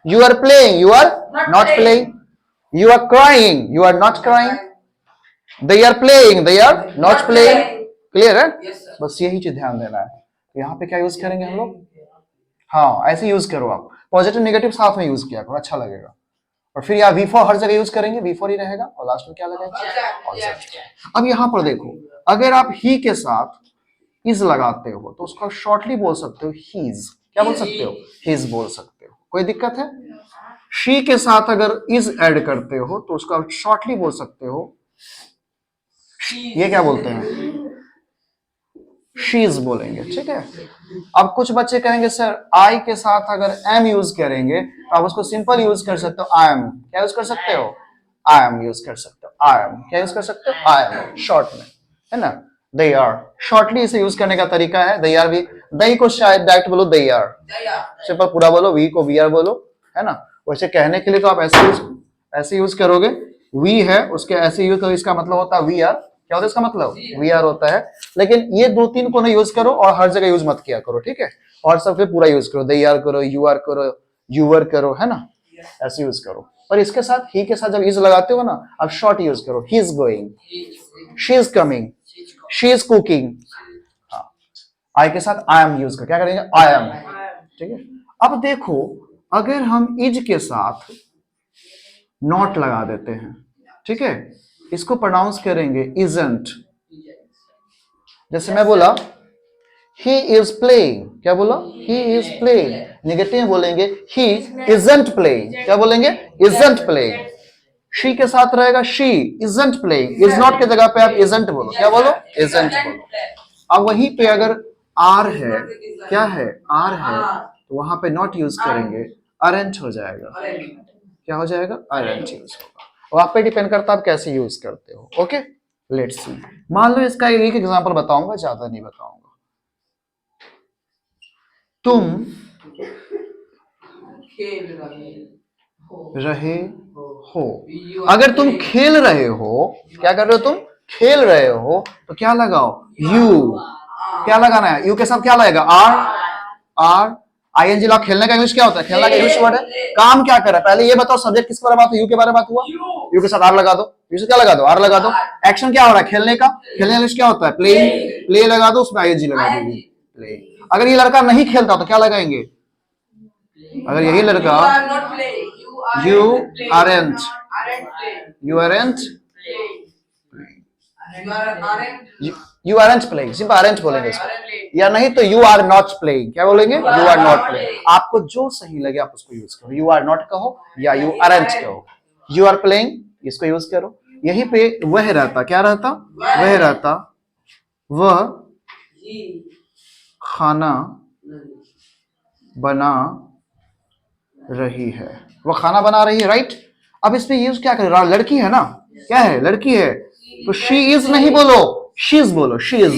You are playing, you are not playing. You are crying, you are not crying. They are playing, they are not playing. Clear है? बस यही चीज ध्यान देना है। तो यहाँ पे क्या यूज करेंगे हम लोग? हाँ, ऐसे यूज करो आप। पॉजिटिव नेगेटिव साथ में यूज किया करो, अच्छा लगेगा। और फिर यहाँ V4 हर जगह यूज करेंगे, V4 ही रहेगा और लास्ट में क्या लगेगा? ऑब्जेक्ट। अब यहाँ पर देखो, अगर आप ही के साथ इज लगाते हो तो उसको शॉर्टली बोल सकते हो हीज। क्या बोल सकते हो? हीज बोल सकते हो। कोई दिक्कत है? शी के साथ अगर इज ऐड करते हो तो उसको शॉर्टली बोल सकते हो, ये क्या बोलते हैं? शीज बोलेंगे, ठीक है। अब कुछ बच्चे कहेंगे सर आई के साथ अगर एम यूज करेंगे तो आप उसको सिंपल यूज कर सकते हो, आई एम। क्या यूज कर सकते हो? आई एम यूज कर सकते हो, आई एम। क्या यूज कर सकते हो? आई एम, शॉर्ट में, है ना। दे आर, शॉर्टली इसे यूज करने का तरीका है। दे आर भी, दही को शायद डायरेक्ट बोलो दे आर, सिंपल पूरा बोलो। वी को वी आर बोलो, है ना। वैसे कहने के लिए तो आप ऐसे यूज करोगे। वी है उसके ऐसे यूज करो, इसका मतलब होता है वी आर। क्या होता है इसका मतलब? वी आर होता है। लेकिन ये दो तीन को ना यूज करो और हर जगह यूज मत किया करो, ठीक है। और सबके पूरा यूज करो, दे आर करो, यू आर करो, यूवर करो, है ना, ऐसे यूज करो। पर इसके साथ ही के साथ जब इज लगाते हो ना, अब शॉर्ट यूज करो। He is going, she is coming, she is cooking. हाँ, आई के साथ आई एम यूज कर, क्या करेंगे? आई एम, ठीक है। अब देखो, अगर हम इज के साथ नॉट लगा देते हैं, ठीक है, इसको प्रोनाउंस करेंगे इजंट। जैसे मैं बोला ही इज प्लेइंग, क्या बोला? He is playing. नेगेटिव में बोलेंगे ही इजंट प्लेइंग। क्या बोलेंगे? Isn't playing. शी के साथ रहेगा she isn't playing. Is not के जगह पे आप इजंट बोलो। क्या बोलो? इजंट बोलो। अब वहीं पे अगर आर है, क्या है? आर है, तो वहां पे नॉट यूज करेंगे, अरेंट हो जाएगा। क्या हो जाएगा? अरेंट यूज होगा। और आप पे डिपेंड करता है आप कैसे यूज करते हो। Okay, let's see. मान लो इसका एक एग्जांपल बताऊंगा, ज्यादा नहीं बताऊंगा। तुम रहे हो, अगर तुम खेल रहे हो, क्या कर रहे हो? तुम खेल रहे हो, तो क्या लगाओ? यू। क्या लगाना है? यू के साथ क्या लगेगा? आर। आर आईएनजी लगा। खेलने का इंग्लिश क्या होता है? खेलना का इंग्लिश वर्ड है। काम क्या कर रहा है? पहले ये बताओ, सब्जेक्ट किसके बारे में बात? यू के बारे में बात हुआ। यू के साथ आर लगा दो। यू से क्या लगा दो? आर लगा दो। एक्शन क्या हो रहा है? खेलने का। खेलने इंग्लिश क्या होता है? प्लेइंग। प्ले लगा दो, उसमें आईएनजी लगा दोगे, प्ले। अगर ये लड़का नहीं खेलता तो क्या लगाएंगे? अगर यही लड़का, you aren't, you aren't, you aren't playing, simple aren't बोलेंगे इसको, या नहीं तो यू आर नॉट प्लेइंग, क्या बोलेंगे, यू आर नॉट प्लेइंग। आपको जो सही लगे आप उसको यूज करो, यू आर नॉट कहो या यू आरंट कहो, यू आर प्लेइंग इसको यूज करो। यहीं पे वह रहता, क्या रहता, वह रहता, वह खाना बना रही है, वो खाना बना रही है, राइट। अब इसमें यूज क्या कर, लड़की है ना, क्या है, लड़की है, तो शी इज नहीं बोलो, शीज बोलो, शीज।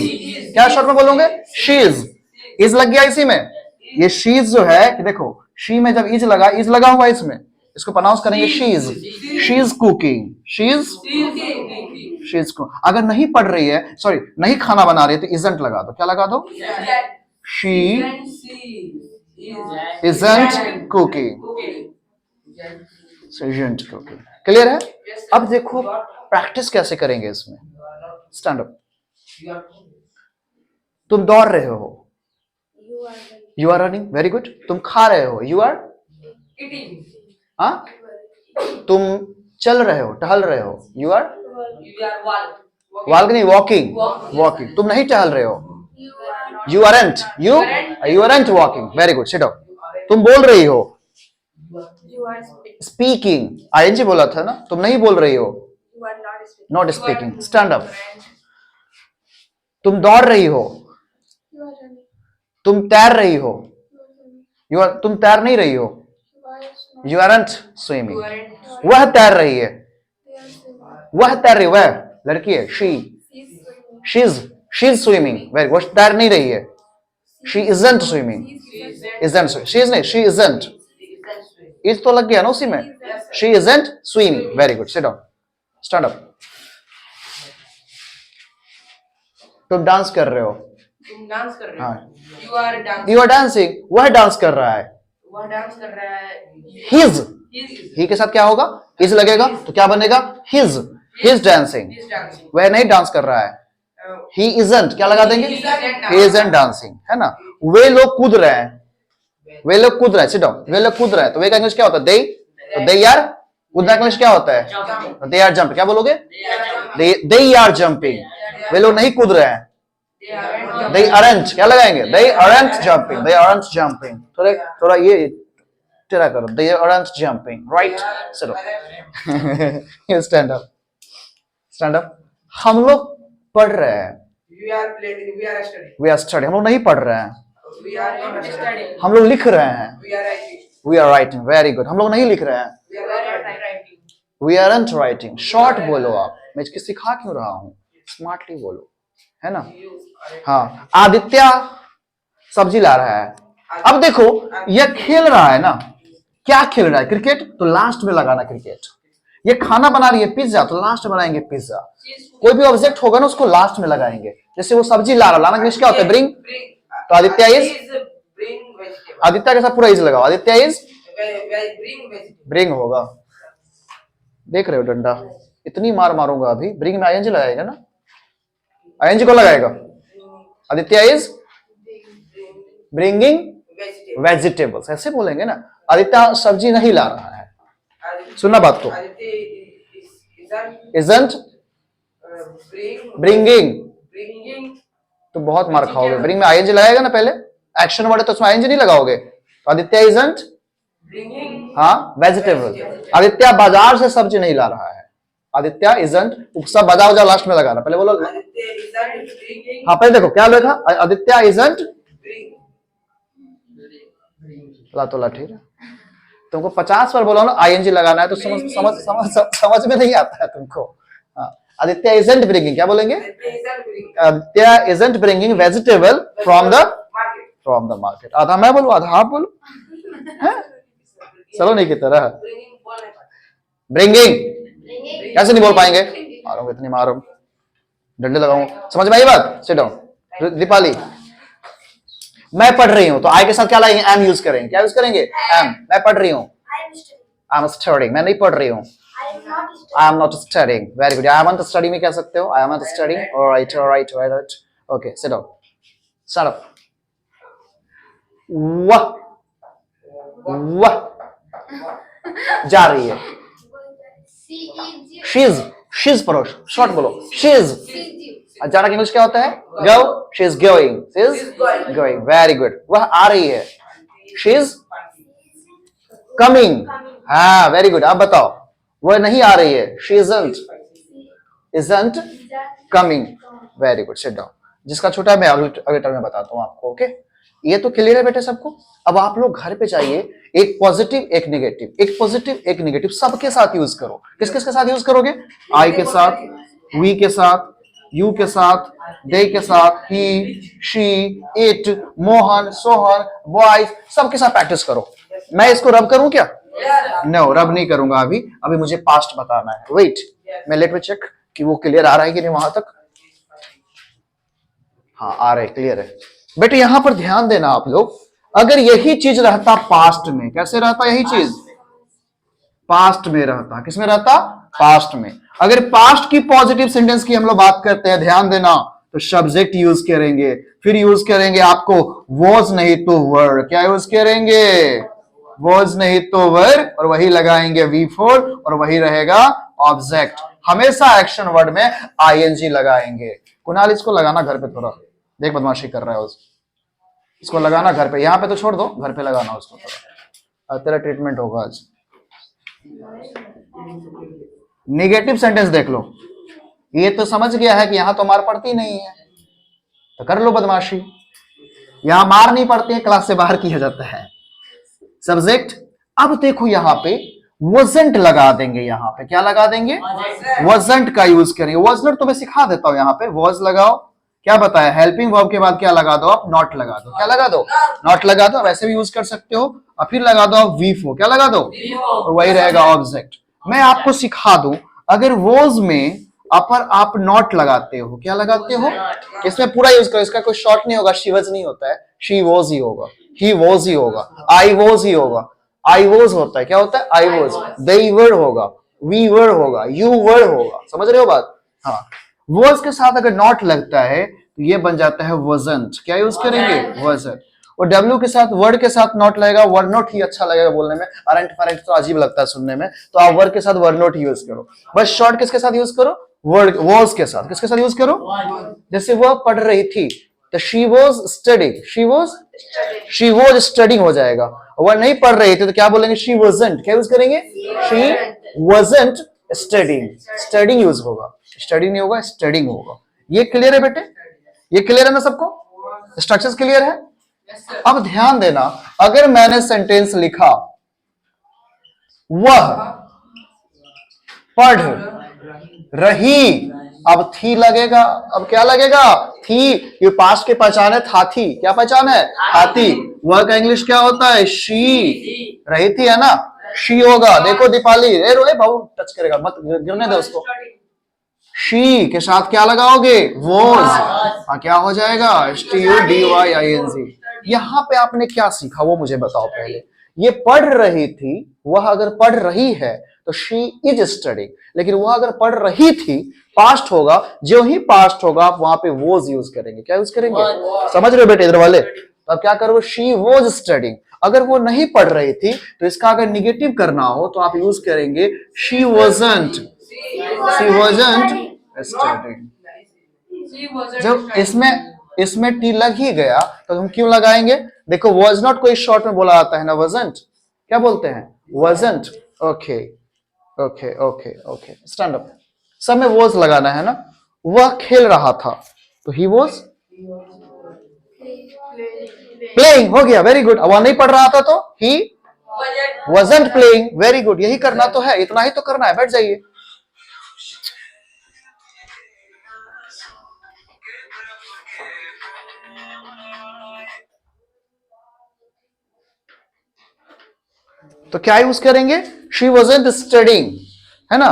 क्या शॉर्ट में बोलोगे, शीज, इज लग गया इसी में। ये शीज जो है कि देखो, शी में जब इज लगा, इज लगा हुआ इसमें, इसको प्रोनाउंस करेंगे शीज, शीज कुकिंग, शीज अगर नहीं पढ़ रही है, सॉरी नहीं खाना बना रही है, तो इजंट लगा दो, क्या लगा दो, she isn't cooking, isn't cooking। Clear है। अब देखो प्रैक्टिस कैसे करेंगे इसमें। स्टैंड अप, तुम दौड़ रहे हो, you are running, very good. तुम खा रहे हो, यू आर eating, हाँ, तुम चल रहे हो, टहल रहे हो, यू आर वॉकिंग, वॉकिंग। तुम नहीं टहल रहे हो, you aren't walking, very good, sit down. तुम बोल रही हो, स्पीकिंग, आईएनजी बोला था ना, तुम नहीं बोल रही हो, नॉट स्पीकिंग, स्टैंड अप। तुम दौड़ रही हो, तुम तैर रही हो, तुम तैर नहीं रही हो, यू आरंट स्विमिंग। वह तैर रही है, वह तैर रही है, वह लड़की है, she is swimming, very good. तैर नहीं रही है, she isn't swimming, she is नहीं, शी इजंट, इज तो लग गया ना उसी में, she isn't swimming, very good, sit down, stand up. तुम डांस कर रहे हो, तुम डांस कर रहे हो, हाँ, यू आर डांसिंग, वह डांस कर रहा है, वह डांस कर रहा है, हिज, ही के साथ क्या होगा, हिज लगेगा, तो क्या बनेगा, हिज डांसिंग। is dancing, वह नहीं डांस कर रहा है, ही इजंट, क्या लगा देंगे, ही इजंट डांसिंग, है ना। वे लोग कूद रहे हैं, वे लोग कूद रहे हैं, सिट डाउन, वे लोग कूद रहे हैं, तो वे का इंग्लिश क्या होता है, दे, तो दे यार, कूदना इंग्लिश क्या होता है, दे आर जंप, क्या बोलोगे, दे आर जंपिंग। वे लोग नहीं कूद रहे हैं, दे आरंट, क्या लगाएंगे, they aren't jumping, they aren't jumping. थोड़ा ये तेरा करो, they aren't jumping, right, sit down, stand up, stand up. हम लोग पढ़ रहे हैं, we are playing, we are studying, we are study, हम लोग नहीं पढ़ रहे हैं, we are not studying, हम लोग लिख रहे हैं, we are writing, we are writing, very good. हम लोग नहीं लिख रहे हैं, we are not writing, we aren't writing. Short बोलो आप, मैं इसकी सिखा क्यों रहा हूं, स्मार्टली बोलो, है ना। हाँ, आदित्य सब्जी ला रहा है। अब देखो यह खेल रहा है ना, क्या खेल रहा है, क्रिकेट, तो लास्ट में लगाना क्रिकेट। ये खाना बना रही है, पिज्जा, तो लास्ट में बनाएंगे पिज्जा। कोई भी ऑब्जेक्ट होगा ना, उसको लास्ट में लगाएंगे। जैसे वो सब्जी ला रहा, लाना इंग्लिश क्या होता है, ब्रिंग, तो Aditya is, bring vegetable, Aditya के साथ पूरा इज लगाओ, Aditya is bring vegetable, bring होगा। देख रहे हो डंडा, इतनी मार मारूंगा अभी। ब्रिंग में आईएनजी लगाएगा ना, आईएनजी को लगाएगा, Aditya is bringing vegetable, vegetables, ऐसे बोलेंगे ना। आदित्य सब्जी नहीं ला रहा है, सुनना बात को, isn't bringing, bringing, तो बहुत मार खाओगे। ब्रिंग में आईएनजी लगाएगा ना, पहले एक्शन वर्ड है तो उसमें आईएनजी नहीं लगाओगे। तो आदित्य isn't, bringing, हाँ, वेजिटेबल। आदित्य बाजार से सब्जी नहीं ला रहा है, आदित्य isn't, सब बाजार वजार लास्ट में लगाना, पहले बोलो। Aditya isn't bringing, हाँ, पहले देखो क्या लिखा, आदित्य isn't, तो ठीक है। तुमको 50 बार बोला ना आईएनजी लगाना है, तो समझ में नहीं आता है तुमको। हाँ, आदित्य isn't bringing, क्या बोलेंगे, Aditya isn't bringing vegetable from the market। आधा मैं बोलूं, आधा आप बोलो, हैं? चलो नहीं की तरह, bringing कैसे नहीं बोल पाएंगे, मारूंगा, इतनी मारूं, डंडे लगाऊं, समझ में आई बात। Sit down. दीपाली, मैं पढ़ रही हूं, तो आई के साथ क्या लाएंगे, एम यूज करेंगे, क्या यूज करेंगे, एम। मैं पढ़ रही हूं, आई एम स्टडिंग, मैं नहीं पढ़ रही हूं, आई am not studying, very good. I am not studying में कह सकते हो, आई am not studying, alright alright alright, okay, sit down, stand up. वह जा रही है, शीज पढ़ो, शॉर्ट बोलो, शीज अचानक इंग्लिश क्या होता है? Go, she is going, she is going, very good. वह आ रही है, शी इज कमिंग, हाँ वेरी गुड। आप बताओ, वह नहीं आ रही है, she isn't coming, very good, sit down. जिसका छोटा है मैं अगले टर्म में बताता हूं आपको, ओके? ये तो क्लियर है बेटे सबको? अब आप लोग घर पे जाइए, एक पॉजिटिव एक नेगेटिव, एक पॉजिटिव एक नेगेटिव सबके साथ यूज करो। किस किस के साथ यूज करोगे? आई के साथ, वी के साथ, यू के साथ, दे के साथ, he, she, it, Mohan, Sohan, boys, सबके साथ प्रैक्टिस करो। मैं इसको रब करूं क्या? नो, रब नहीं करूंगा अभी मुझे पास्ट बताना है। वेट, मैं लेट में चेक कि वो क्लियर आ रहा है कि नहीं वहां तक। हाँ आ रहा है, क्लियर है बेटे। यहां पर ध्यान देना आप लोग, अगर यही चीज रहता पास्ट में, कैसे रहता यही चीज? पास्ट में रहता। किस में रहता? पास्ट में। अगर पास्ट की पॉजिटिव सेंटेंस की हम लोग बात करते हैं, ध्यान देना, तो सब्जेक्ट यूज करेंगे, फिर यूज करेंगे आपको वॉज नहीं तो वर। क्या यूज करेंगे? वॉज नहीं तो वर, और वही लगाएंगे V4, और वही रहेगा ऑब्जेक्ट। हमेशा एक्शन वर्ड में ING लगाएंगे। कुणाल इसको लगाना घर पे, थोड़ा देख बदमाशी कर रहा है इसको लगाना घर पे, यहाँ पे तो छोड़ दो, घर पे लगाना उसको थोड़ा, तेरा ट्रीटमेंट होगा आज। निगेटिव सेंटेंस देख लो, ये तो समझ गया है कि यहां तो मार पड़ती नहीं है, तो कर लो बदमाशी। यहां मार नहीं पड़ती है, क्लास से बाहर किया जाता है। सब्जेक्ट, अब देखो यहां पे wasn't लगा देंगे। यहां पे क्या लगा देंगे? wasn't का यूज करेंगे। wasn't तो मैं सिखा देता हूं, यहां पे was लगाओ। क्या बताया? हेल्पिंग वर्ब के बाद क्या लगा दो आप? नॉट लगा दो। क्या लगा दो? नॉट लगा दो। वैसे भी यूज कर सकते हो, और फिर लगा दो आप V4। क्या लगा दो? और वही रहेगा ऑब्जेक्ट। मैं आपको सिखा दूं, अगर was में अपर आप नॉट लगाते हो, क्या लगाते हो? इसमें पूरा यूज करो, इसका कोई शॉर्ट नहीं होगा, शी वॉज नहीं होता है, शी वॉज ही होगा, ही वॉज ही होगा, आई वॉज ही होगा। आई वॉज होता है, क्या होता है? I was. दे वर होगा, वी वर होगा, यू वर होगा। समझ रहे हो बात? हाँ, वॉज के साथ अगर नॉट लगता है तो ये बन जाता है wasn't। क्या यूज करेंगे? wasn't। और W के साथ, वर्ड के साथ नॉट लगेगा, वर नॉट ही अच्छा लगेगा बोलने में, अरेंट फरेंट तो अजीब लगता है सुनने में, तो आप वर्ड के साथ वर नॉट यूज करो। बस शॉर्ट किसके साथ यूज करो? वर्ड वॉज के साथ। किसके साथ यूज करो? जैसे वह पढ़ रही थी, तो she was studying, she was studying हो जाएगा। वह नहीं पढ़ रही थी तो क्या बोलेंगे? She wasn't। क्या यूज करेंगे? She wasn't studying. Studying use होगा, स्टडी नहीं होगा, स्टडिंग होगा। ये क्लियर है बेटे? ये क्लियर है ना सबको? स्ट्रक्चर्स क्लियर है? अब ध्यान देना, अगर मैंने सेंटेंस लिखा वह पढ़ रही, अब थी लगेगा। अब क्या लगेगा? थी। ये पास्ट के पहचान है, था थी। क्या पहचान है? था थी। वह का इंग्लिश क्या होता है? शी। रही थी है ना, शी होगा। देखो दीपाली, ए रोए बाबू, टच करेगा मत, गिरने दे उसको। शी के साथ क्या लगाओगे? वॉज। हाँ, क्या हो जाएगा? STUDYING। यहां पे आपने क्या सीखा वो मुझे बताओ पहले। ये पढ़ रही थी, वह अगर पढ़ रही है तो शी इज स्टडिंग, लेकिन वह अगर पढ़ रही थी, पास्ट होगा, जो ही पास्ट होगा आप वहां पे वॉज यूज करेंगे। क्या यूज करेंगे? समझ रहे हो बेटे इधर वाले? तो अब क्या करोगे? She was studying. अगर वो नहीं पढ़ रही थी तो इसका अगर निगेटिव करना हो तो आप यूज करेंगे शी wasn't स्टडिंग। जब इसमें टी लग ही गया तो हम क्यों लगाएंगे? देखो was not कोई शॉर्ट में बोला जाता है ना, wasn't। क्या बोलते हैं? wasn't। Okay okay okay okay, stand up. सब में was लगाना है ना। वह खेल रहा था तो he was playing हो गया, वेरी गुड। वह नहीं पढ़ रहा था तो he wasn't playing, very good. यही करना तो है, इतना ही तो करना है, बैठ जाइए। तो क्या यूज करेंगे? शी wasn't studying, है ना।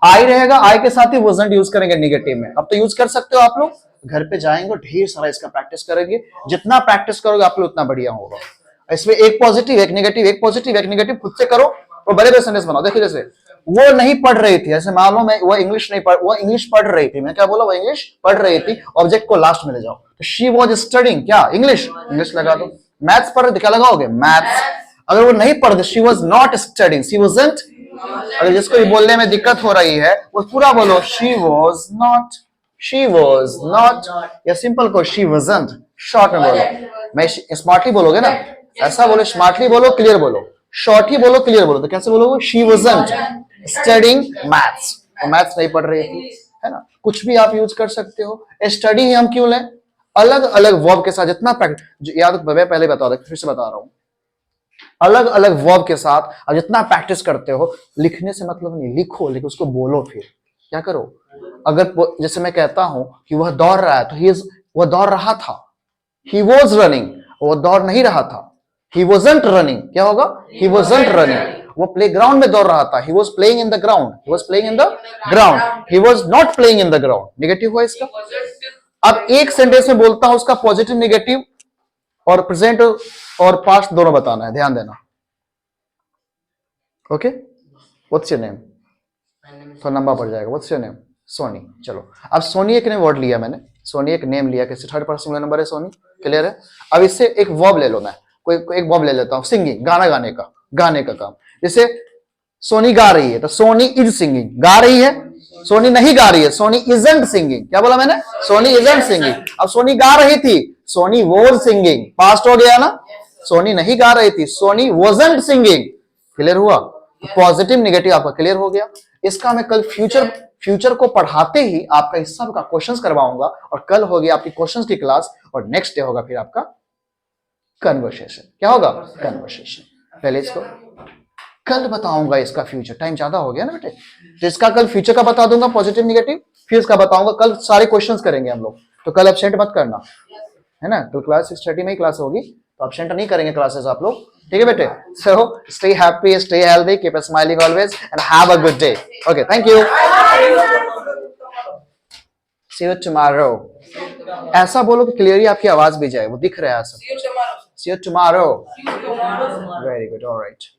आई रहेगा, आई के साथ ही wasn't यूज करेंगे निगेटिव में। अब तो यूज कर सकते हो आप लोग, घर पे जाएंगे ढेर सारा इसका प्रैक्टिस करेंगे। जितना प्रैक्टिस करोगे आप लोग उतना बढ़िया होगा। इसमें एक पॉजिटिव एक नेगेटिव, एक पॉजिटिव एक नेगेटिव खुद से करो और बड़े बड़े सेंटेंस बनाओ। देखिए जैसे वो नहीं पढ़ रही थी, ऐसे मान लो मैं वो इंग्लिश नहीं पढ़, वो इंग्लिश पढ़ रही थी। मैं क्या बोला? वो इंग्लिश पढ़ रही थी। ऑब्जेक्ट को लास्ट में ले जाओ, तो शी वाज स्टडिंग क्या? इंग्लिश। इंग्लिश लगा दो। मैथ्स पढ़ रही थी, क्या लगाओगे? मैथ्स। अगर वो नहीं पढ़ रही, she was not studying, she wasn't. अगर जिसको बोलने में दिक्कत हो रही है वो पूरा बोलो she was not. She was not, या सिंपल को शी वॉजंट, शॉर्ट में बोलो। मैं स्मार्टली बोलोगे ना, ऐसा बोलो, स्मार्टली बोलो, क्लियर बोलो, शॉर्ट ही बोलो, क्लियर बोलो। तो कैसे बोलोगे? शी वॉजंट स्टडिंग मैथ्स, तो मैथ्स नहीं पढ़ रही थी, है ना। कुछ भी आप यूज कर सकते हो। स्टडी ही हम क्यों लें? अलग अलग वर्ब के साथ जितना प्रैक्टिस, याद मैं पहले बता रहा, फिर से बता रहा हूं, अलग अलग वर्ब के साथ आप जितना प्रैक्टिस करते हो, लिखने से मतलब नहीं, लिखो, लेकिन उसको बोलो। फिर क्या करो? अगर जैसे मैं कहता हूं कि वह दौड़ रहा है, तो वह दौड़ रहा था, ही वॉज रनिंग, वो दौड़ नहीं रहा था, ही वॉजंट रनिंग, क्या होगा? He wasn't running. वो प्ले ग्राउंड में दौड़ रहा था, he was playing in the ground, he was playing in the ground, he was not playing in the ground. Negative हुआ इसका। अब एक सेंटेंस में बोलता हूं, उसका पॉजिटिव, नेगेटिव और प्रेजेंट और पास्ट दोनों बताना है, ध्यान देना। Okay, what's your name? तो लंबा पड़ जाएगा। What's your name? सोनी। चलो, अब सोनी एक ने वर्ड लिया, मैंने सोनी एक नेम लिया, किसी थर्ड पर्सन सिंगुलर नंबर है सोनी, क्लियर है। अब इससे एक वर्ब ले लो, मैं कोई एक वर्ब ले लेता हूं, सिंगिंग, गाना गाने का, गाने का काम। जैसे सोनी गा रही है, तो सोनी इज सिंगिंग, गा रही है। सोनी नहीं गा रही है, सोनी इजंट सिंगिंग। क्या बोला मैंने? Soni isn't singing. अब सोनी गा रही थी, सोनी वॉज सिंगिंग, पास्ट हो गया ना। सोनी नहीं गा रही थी, सोनी वॉजंट सिंगिंग। क्लियर हुआ? पॉजिटिव नेगेटिव आपका क्लियर हो गया। इसका मैं कल फ्यूचर को पढ़ाते ही आपका इस सब का क्वेश्चंस करवाऊंगा, और कल होगी आपकी क्वेश्चंस की क्लास, और नेक्स्ट डे होगा फिर आपका कन्वर्सेशन। क्या होगा? कन्वर्सेशन। पहले इसको कल बताऊंगा, इसका फ्यूचर, टाइम ज्यादा हो गया ना बेटे, तो इसका कल फ्यूचर का बता दूंगा, पॉजिटिव नेगेटिव, फिर इसका बताऊंगा। कल सारे क्वेश्चंस करेंगे हम लोग, तो कल एब्सेंट मत करना, है ना। कल क्लास 6:30 में ही क्लास होगी, तो एब्सेंट नहीं करेंगे क्लासेस आप लोग, ठीक है बेटे। So stay happy, stay healthy, keep smiling always, and have a good day. Okay, thank you, see you tomorrow. ऐसा बोलो कि क्लियरली आपकी आवाज भी जाए, वो दिख रहा है सब। See you tomorrow. Very good, alright.